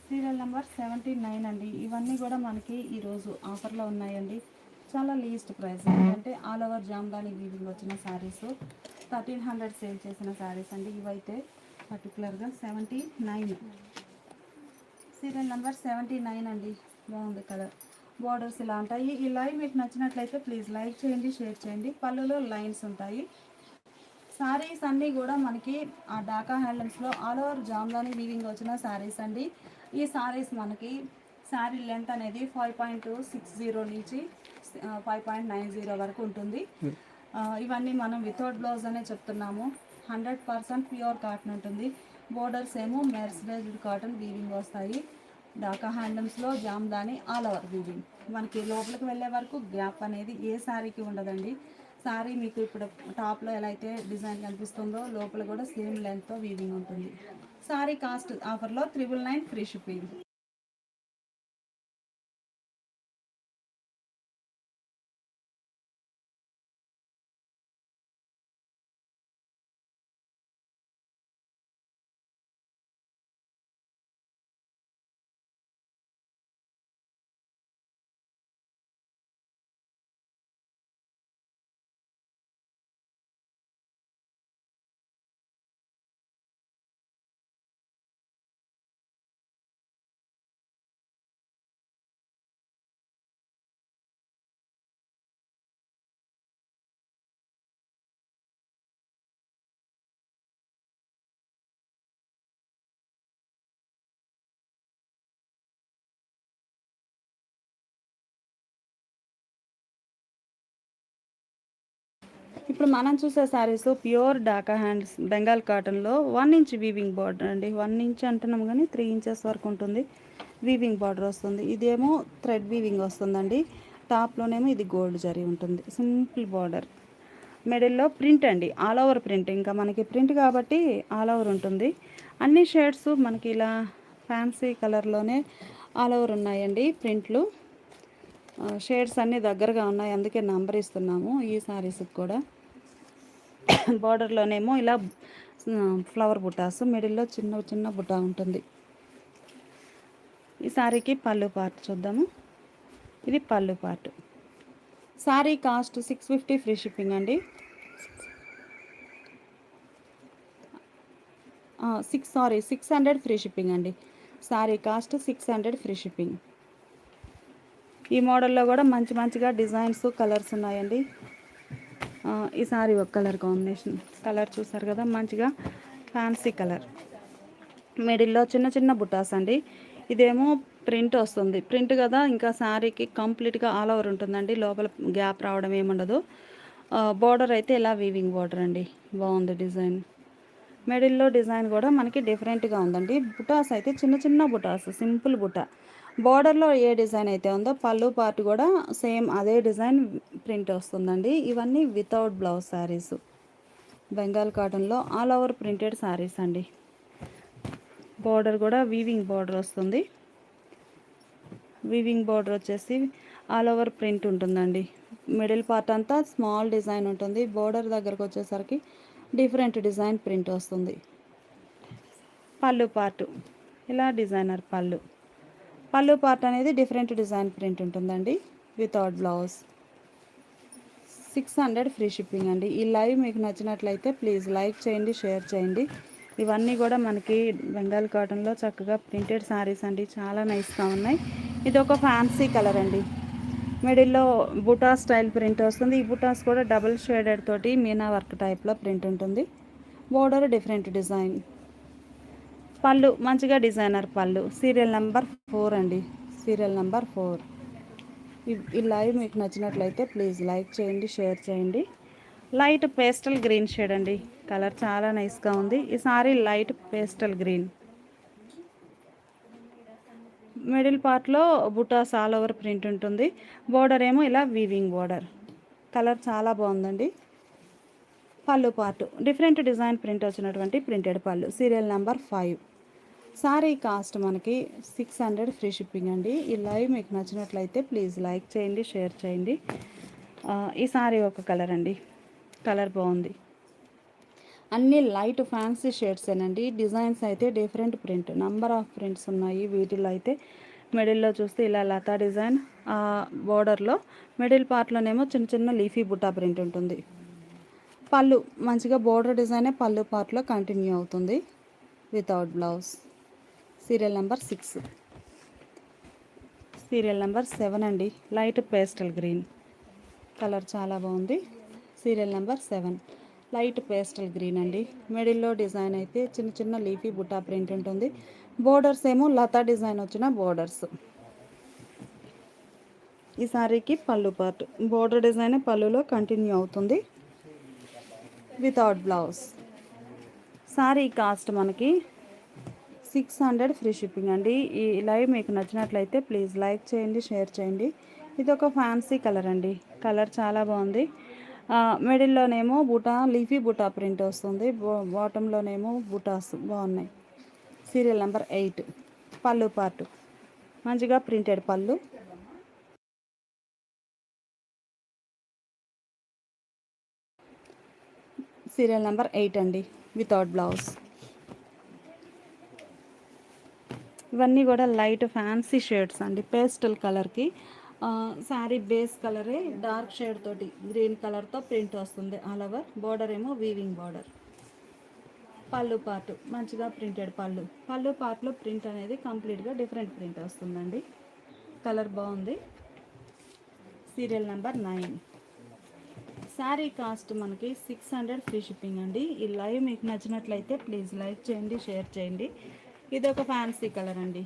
సీరియల్ నెంబర్ 79 అండి. ఇవన్నీ కూడా మనకి ఈరోజు ఆఫర్లో ఉన్నాయండి. చాలా లీస్ట్ ప్రైస్, ఎందుకంటే ఆల్ ఓవర్ జామ్దాని వీవింగ్ వచ్చిన శారీస్ 1300 సేల్ చేసిన శారీస్ అండి ఇవైతే. పర్టికులర్గా 79. సీరియల్ నెంబర్ 79 అండి. బాగుంది కలర్. బార్డర్స్ ఇలా ఉంటాయి. ఈ లైవ్ మీకు నచ్చినట్లయితే ప్లీజ్ లైక్ చేయండి, షేర్ చేయండి. పళ్ళులో లైన్స్ ఉంటాయి. శారీస్ అన్నీ కూడా మనకి ఆ డాకా హ్యాండ్లూమ్స్లో ఆల్ ఓవర్ జామ్దాని వీవింగ్ వచ్చిన శారీస్ అండి. ఈ శారీస్ మనకి శారీ లెంత్ అనేది 5.60 నుంచి 5.90 వరకు ఉంటుంది. ఇవన్నీ మనం వితౌట్ బ్లౌజ్ అనే చెప్తున్నాము. 100% ప్యూర్ కాటన్ ఉంటుంది. బోర్డర్స్ ఏమో మెర్సరైజ్డ్ కాటన్ వీవింగ్ వస్తాయి. డాకా హ్యాండ్లూమ్స్లో జామ్దాని ఆల్ ఓవర్ వీవింగ్. మనకి లోపలికి వెళ్ళే వరకు గ్యాప్ అనేది ఏ శారీకి ఉండదండి. శారీ మీకు ఇప్పుడు టాప్లో ఎలా అయితే డిజైన్ కనిపిస్తుందో లోపల కూడా సేమ్ లెంత్తో వీవింగ్ ఉంటుంది. శారీ కాస్ట్ ఆఫర్లో 999 ఫ్రీ షిప్పింగ్. ఇప్పుడు మనం చూసే శారీస్ ప్యూర్ డాకా హ్యాండ్స్ బెంగాల్ కాటన్లో 1 ఇంచ్ వీవింగ్ బార్డర్ అండి. 1 ఇంచ్ అంటున్నాం కానీ 3 ఇంచెస్ వరకు ఉంటుంది. వీవింగ్ బార్డర్ వస్తుంది. ఇదేమో థ్రెడ్ వీవింగ్ వస్తుందండి. టాప్లోనేమో ఇది గోల్డ్ జరీ ఉంటుంది. Simple border. మిడిల్లో ప్రింట్ అండి, ఆల్ ఓవర్ ప్రింట్. ఇంకా మనకి ప్రింట్ కాబట్టి ఆల్ ఓవర్ ఉంటుంది. అన్ని షేడ్స్ మనకి ఇలా ఫ్యాన్సీ కలర్లోనే ఆల్ ఓవర్ ఉన్నాయండి ప్రింట్లు. షేడ్స్ అన్నీ దగ్గరగా ఉన్నాయి, అందుకే నంబర్ ఇస్తున్నాము ఈ శారీస్కి కూడా. బార్డర్లోనేమో ఇలా ఫ్లవర్ బుటాస్, మిడిల్లో చిన్న చిన్న బుటా ఉంటుంది. ఈ శారీకి పళ్ళు పార్ట్ చూద్దాము. ఇది పళ్ళు part. Sari cost 650 free shipping అండి. 600 ఫ్రీ షిప్పింగ్ అండి. Sari cost 600 free shipping. ఈ మోడల్లో కూడా మంచి మంచిగా డిజైన్స్ కలర్స్ ఉన్నాయండి. ఈ సారీ ఒక కలర్ కాంబినేషన్, కలర్ చూసారు కదా, మంచిగా ఫ్యాన్సీ కలర్. మిడిల్లో చిన్న చిన్న బుటాస్ అండి. ఇదేమో ప్రింట్ వస్తుంది, ప్రింట్ కదా, ఇంకా శారీకి కంప్లీట్గా ఆల్ ఓవర్ ఉంటుందండి, లోపల గ్యాప్ రావడం ఏముండదు. బోర్డర్ అయితే ఇలా వీవింగ్ బోర్డర్ అండి, బాగుంది డిజైన్. మిడిల్లో డిజైన్ కూడా మనకి డిఫరెంట్గా ఉందండి. బుటాస్ అయితే చిన్న చిన్న బుటాస్, సింపుల్ బుటా. బార్డర్లో ఏ డిజైన్ అయితే ఉందో పళ్ళు పార్ట్ కూడా సేమ్ అదే డిజైన్ ప్రింట్ వస్తుందండి. ఇవన్నీ వితౌట్ బ్లౌజ్ శారీస్, బెంగాల్ కాటన్లో ఆల్ ఓవర్ ప్రింటెడ్ శారీస్ అండి. బార్డర్ కూడా వీవింగ్ బార్డర్ వస్తుంది. వీవింగ్ బార్డర్ వచ్చేసి ఆల్ ఓవర్ ప్రింట్ ఉంటుందండి. మిడిల్ పార్ట్ అంతా స్మాల్ డిజైన్ ఉంటుంది. బార్డర్ దగ్గరకు వచ్చేసరికి డిఫరెంట్ డిజైన్ ప్రింట్ వస్తుంది. పళ్ళు పార్ట్ ఇలా డిజైనర్ పళ్ళు. పళ్ళు పార్ట్ అనేది డిఫరెంట్ డిజైన్ ప్రింట్ ఉంటుందండి, వితౌట్ బ్లౌజ్. 600 ఫ్రీ షిప్పింగ్ అండి. ఈ లైవ్ మీకు నచ్చినట్లయితే ప్లీజ్ లైక్ చేయండి, షేర్ చేయండి. ఇవన్నీ కూడా మనకి బెంగాల్ కాటన్లో చక్కగా ప్రింటెడ్ శారీస్ అండి, చాలా నైస్గా ఉన్నాయి. ఇది ఒక ఫ్యాన్సీ కలర్ అండి. మిడిల్లో బుటా స్టైల్ ప్రింట్ వస్తుంది. ఈ బుటాస్ కూడా డబుల్ షేడెడ్ తోటి మీనా వర్క్ టైప్లో ప్రింట్ ఉంటుంది. Border different design. పళ్ళు మంచిగా డిజైనర్ పళ్ళు. సీరియల్ నెంబర్ 4 అండి, సీరియల్ నెంబర్ 4. ఈ లైవ్ మీకు నచ్చినట్లయితే ప్లీజ్ లైక్ చేయండి, షేర్ చేయండి. లైట్ పేస్టల్ గ్రీన్ షేడ్ అండి, కలర్ చాలా నైస్గా ఉంది. ఈ sorry light pastel green. Middle పార్ట్లో బుటాస్ ఆల్ ఓవర్ ప్రింట్ ఉంటుంది. బోర్డర్ ఏమో ఇలా వీవింగ్ బోర్డర్. కలర్ చాలా బాగుందండి. పళ్ళు పార్ట్ డిఫరెంట్ డిజైన్ ప్రింట్ వచ్చినటువంటి ప్రింటెడ్ పళ్ళు. Serial number 5. సారీ కాస్ట్ మనకి 600 ఫ్రీ షిప్పింగ్ అండి. ఈ లైవ్ మీకు నచ్చినట్లయితే ప్లీజ్ లైక్ చేయండి, షేర్ చేయండి. ఈ సారీ ఒక కలర్ అండి, కలర్ బాగుంది. అన్నీ లైట్ ఫ్యాన్సీ షేడ్సేనండి. డిజైన్స్ అయితే different print, number of prints ఉన్నాయి. వీటిలో అయితే మిడిల్లో చూస్తే ఇలా లతా డిజైన్, బోర్డర్లో మిడిల్ పార్ట్లోనేమో చిన్న చిన్న లీఫీ బుట్టా ప్రింట్ ఉంటుంది. పళ్ళు మంచిగా బోర్డర్ డిజైనే పళ్ళు పార్ట్లో కంటిన్యూ అవుతుంది, without blouse. Serial number 6. Serial number 7 అండి, లైట్ పేస్టల్ గ్రీన్. కలర్ చాలా బాగుంది. Serial number 7 light pastel green అండి. మిడిల్లో డిజైన్ అయితే చిన్న చిన్న లీఫీ బుట్టా ప్రింట్ ఉంటుంది. బోర్డర్స్ ఏమో లతా డిజైన్ వచ్చిన బోర్డర్స్. ఈ సారీకి పళ్ళు పార్ట్ బోర్డర్ డిజైన్ పళ్ళులో కంటిన్యూ అవుతుంది, వితౌట్ బ్లౌజ్. సారీ కాస్ట్ మనకి 600 ఫ్రీ షిప్పింగ్ అండి. ఈ లైవ్ మీకు నచ్చినట్లయితే ప్లీజ్ లైక్ చేయండి, షేర్ చేయండి. ఇది ఒక ఫ్యాన్సీ కలర్ అండి, కలర్ చాలా బాగుంది. మిడిల్లోనేమో బుటా లీఫీ బుటా ప్రింట్ వస్తుంది. బాటంలోనేమో బుటాస్ బాగున్నాయి. Serial number 8. పళ్ళు పార్ట్ మంచిగా ప్రింటెడ్ పళ్ళు. సీరియల్ నెంబర్ 8 అండి, వితౌట్ బ్లౌజ్. ఇవన్నీ కూడా లైట్ ఫ్యాన్సీ షేడ్స్ అండి, పేస్టల్ కలర్కి. శారీ బేస్ కలరే డార్క్ షేడ్ తోటి గ్రీన్ కలర్తో ప్రింట్ వస్తుంది ఆల్ ఓవర్. బోర్డర్ ఏమో వీవింగ్ బోర్డర్. పళ్ళు పార్ట్ మంచిగా ప్రింటెడ్ పళ్ళు. పళ్ళు పార్ట్లో ప్రింట్ అనేది కంప్లీట్గా డిఫరెంట్ ప్రింట్ వస్తుందండి, కలర్ బాగుంది. Serial number 9. శారీ కాస్ట్ మనకి 600 ఫ్రీ షిప్పింగ్ అండి. ఈ లైవ్ మీకు నచ్చినట్లయితే ప్లీజ్ లైక్ చేయండి, షేర్ చేయండి. ఇది ఒక ఫ్యాన్సీ కలర్ అండి.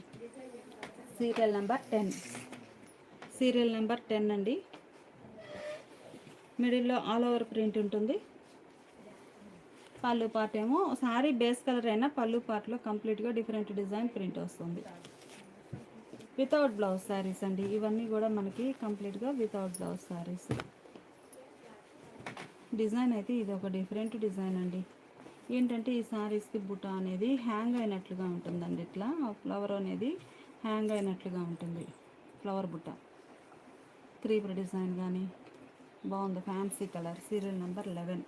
Serial number 10. సీరియల్ నెంబర్ 10 అండి. మిడిల్లో ఆల్ ఓవర్ ప్రింట్ ఉంటుంది. పళ్ళు పార్ట్ ఏమో శారీ బేస్ కలర్ అయినా పళ్ళు పార్ట్లో కంప్లీట్గా డిఫరెంట్ డిజైన్ ప్రింట్ వస్తుంది, వితౌట్ బ్లౌజ్ శారీస్ అండి. ఇవన్నీ కూడా మనకి కంప్లీట్గా వితౌట్ బ్లౌజ్ శారీస్. డిజైన్ అయితే ఇది ఒక డిఫరెంట్ డిజైన్ అండి. ఏంటంటే ఈ శారీస్కి బుటా అనేది హ్యాంగ్ అయినట్లుగా ఉంటుందండి. ఇట్లా ఫ్లవర్ అనేది హ్యాంగ్ అయినట్లుగా ఉంటుంది, ఫ్లవర్ బుట్ట. క్రీపర్ డిజైన్ కానీ బాగుంది, ఫ్యాన్సీ కలర్. Serial number 11.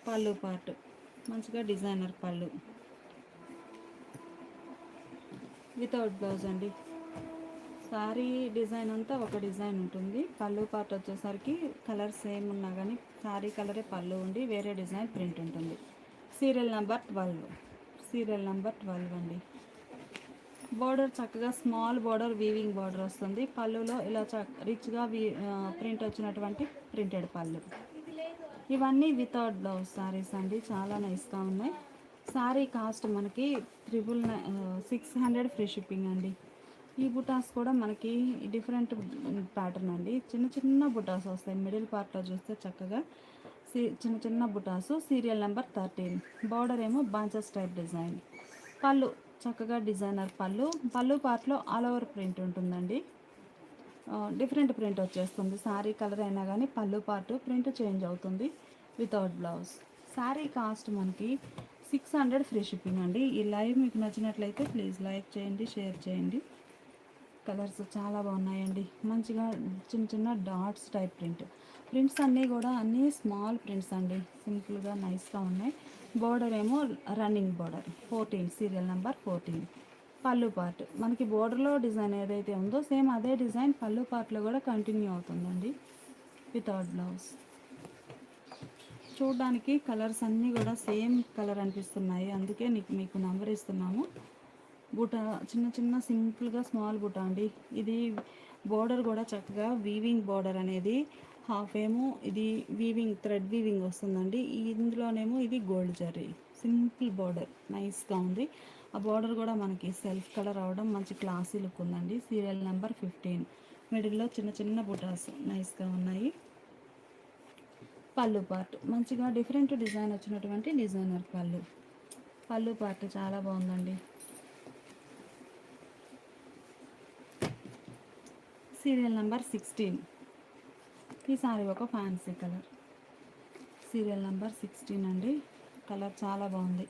పళ్ళు పార్ట్ మంచిగా డిజైనర్ పళ్ళు, వితౌట్ బ్లౌజ్ అండి. సారీ డిజైన్ అంతా ఒక డిజైన్ ఉంటుంది. పళ్ళు పార్ట్ వచ్చేసరికి కలర్ సేమ్ ఉన్నా కానీ సారీ కలరే పళ్ళు ఉండి వేరే డిజైన్ ప్రింట్ ఉంటుంది. Serial number 12. సీరియల్ నెంబర్ 12 అండి. బోర్డర్ చక్కగా స్మాల్ బోర్డర్ వీవింగ్ బోర్డర్ వస్తుంది. పళ్ళులో ఇలా రిచ్గా ప్రింట్ వచ్చినటువంటి ప్రింటెడ్ పళ్ళు. ఇవన్నీ వితౌట్ బ్లౌజ్ సారీస్ అండి, చాలా నైస్గా ఉన్నాయి. సారీ కాస్ట్ మనకి 600 ఫ్రీ షిప్పింగ్ అండి. ఈ బుటాస్ కూడా మనకి డిఫరెంట్ ప్యాటర్న్ అండి. చిన్న చిన్న బుటాస్ వస్తాయి. మిడిల్ పార్ట్లో చూస్తే చక్కగా చిన్న చిన్న బుటాసు. Serial number 13. బార్డర్ ఏమో బాంచెస్ టైప్ డిజైన్. పళ్ళు చక్కగా డిజైనర్ పళ్ళు. పళ్ళు పార్ట్లో ఆల్ ఓవర్ ప్రింట్ ఉంటుందండి. డిఫరెంట్ ప్రింట్ వచ్చేస్తుంది. శారీ కలర్ అయినా కానీ పళ్ళు పార్ట్ ప్రింట్ చేంజ్ అవుతుంది. Without blouse. శారీ కాస్ట్ మనకి 600 ఫ్రీ షిప్పింగ్ అండి. ఈ లైవ్ మీకు నచ్చినట్లయితే ప్లీజ్ లైక్ చేయండి, షేర్ చేయండి. కలర్స్ చాలా బాగున్నాయండి. మంచిగా చిన్న చిన్న డాట్స్ టైప్ ప్రింట్స్ అన్నీ కూడా అన్నీ స్మాల్ ప్రింట్స్ అండి. సింపుల్గా నైస్గా ఉన్నాయి. బోర్డర్ ఏమో రన్నింగ్ బోర్డర్ 14, సీరియల్ నెంబర్ 14. పళ్ళు పార్ట్ మనకి బోర్డర్లో డిజైన్ ఏదైతే ఉందో సేమ్ అదే డిజైన్ పళ్ళు పార్ట్లో కూడా కంటిన్యూ అవుతుందండి. Without blouse. చూడడానికి కలర్స్ అన్నీ కూడా సేమ్ కలర్ అనిపిస్తున్నాయి, అందుకే మీకు నంబర్ ఇస్తున్నాము. బుట్ట చిన్న చిన్న సింపుల్గా స్మాల్ బుట్ట అండి. ఇది బోర్డర్ కూడా చక్కగా వీవింగ్ బోర్డర్ అనేది హాఫ్ ఏమో ఇది వీవింగ్ థ్రెడ్ వీవింగ్ వస్తుందండి. ఇందులోనేమో ఇది గోల్డ్ జరీ. సింపుల్ బోర్డర్ నైస్గా ఉంది. ఆ బోర్డర్ కూడా మనకి సెల్ఫ్ కలర్ అవడం మంచి క్లాసీ లుక్ ఉందండి. Serial number 15. మిడిల్లో చిన్న చిన్న బుటాస్ నైస్గా ఉన్నాయి. పళ్ళు పార్ట్ మంచిగా డిఫరెంట్ డిజైన్ వచ్చినటువంటి డిజైనర్ పళ్ళు పార్ట్ చాలా బాగుందండి. Serial number 16. ఈ సారీ ఒక ఫ్యాన్సీ కలర్. సీరియల్ నెంబర్ 16 అండి. కలర్ చాలా బాగుంది.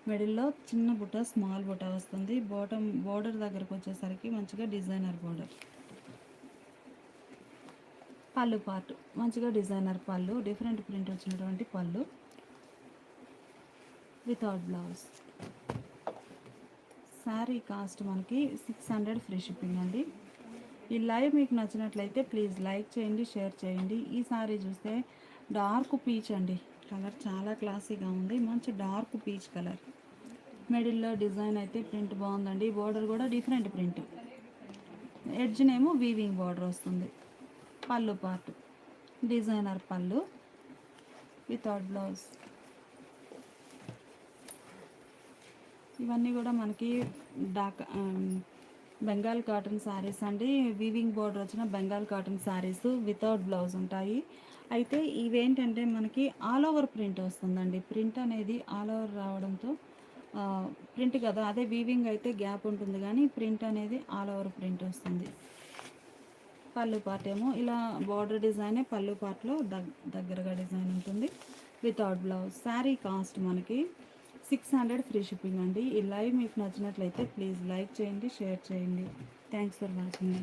మిడిల్లో చిన్న బుట్ట స్మాల్ బుట్ట వస్తుంది. బోర్డర్ దగ్గరకు వచ్చేసరికి మంచిగా డిజైనర్ బోర్డర్. పళ్ళు పార్ట్ మంచిగా డిజైనర్ పళ్ళు, డిఫరెంట్ ప్రింట్ వచ్చినటువంటి పళ్ళు. Without blouse. శారీ కాస్ట్ మనకి 600 ఫ్రీ షిప్పింగ్ అండి. ఈ లైవ్ మీకు నచ్చినట్లయితే ప్లీజ్ లైక్ చేయండి, షేర్ చేయండి. ఈ సారీ చూస్తే డార్క్ పీచ్ అండి. కలర్ చాలా క్లాసీగా ఉంది. మంచి డార్క్ పీచ్ కలర్. మిడిల్లో డిజైన్ అయితే ప్రింట్ బాగుందండి. బోర్డర్ కూడా డిఫరెంట్ ప్రింట్. ఎడ్జ్నేమో వీవింగ్ బోర్డర్ వస్తుంది. పళ్ళు పార్ట్ డిజైనర్ పళ్ళు. Without blouse. ఇవన్నీ కూడా మనకి బెంగాల్ కాటన్ శారీస్ అండి. వీవింగ్ బోర్డర్ వచ్చిన Bengal cotton saris without blouse ఉంటాయి. అయితే ఇవేంటంటే మనకి ఆల్ ఓవర్ ప్రింట్ వస్తుందండి. ప్రింట్ అనేది ఆల్ ఓవర్ రావడంతో ప్రింట్ కదా, అదే వీవింగ్ అయితే గ్యాప్ ఉంటుంది కానీ ప్రింట్ అనేది ఆల్ ఓవర్ ప్రింట్ వస్తుంది. పళ్ళు పార్ట్ ఏమో ఇలా బార్డర్ డిజైనే పళ్ళు పార్ట్లో దగ్గరగా డిజైన్ ఉంటుంది. Without blouse. శారీ కాస్ట్ మనకి 600 ఫ్రీ షిప్పింగ్ అండి. ఈ లైవ్ మీకు నచ్చినట్లయితే ప్లీజ్ లైక్ చేయండి, షేర్ చేయండి. Thanks for watching.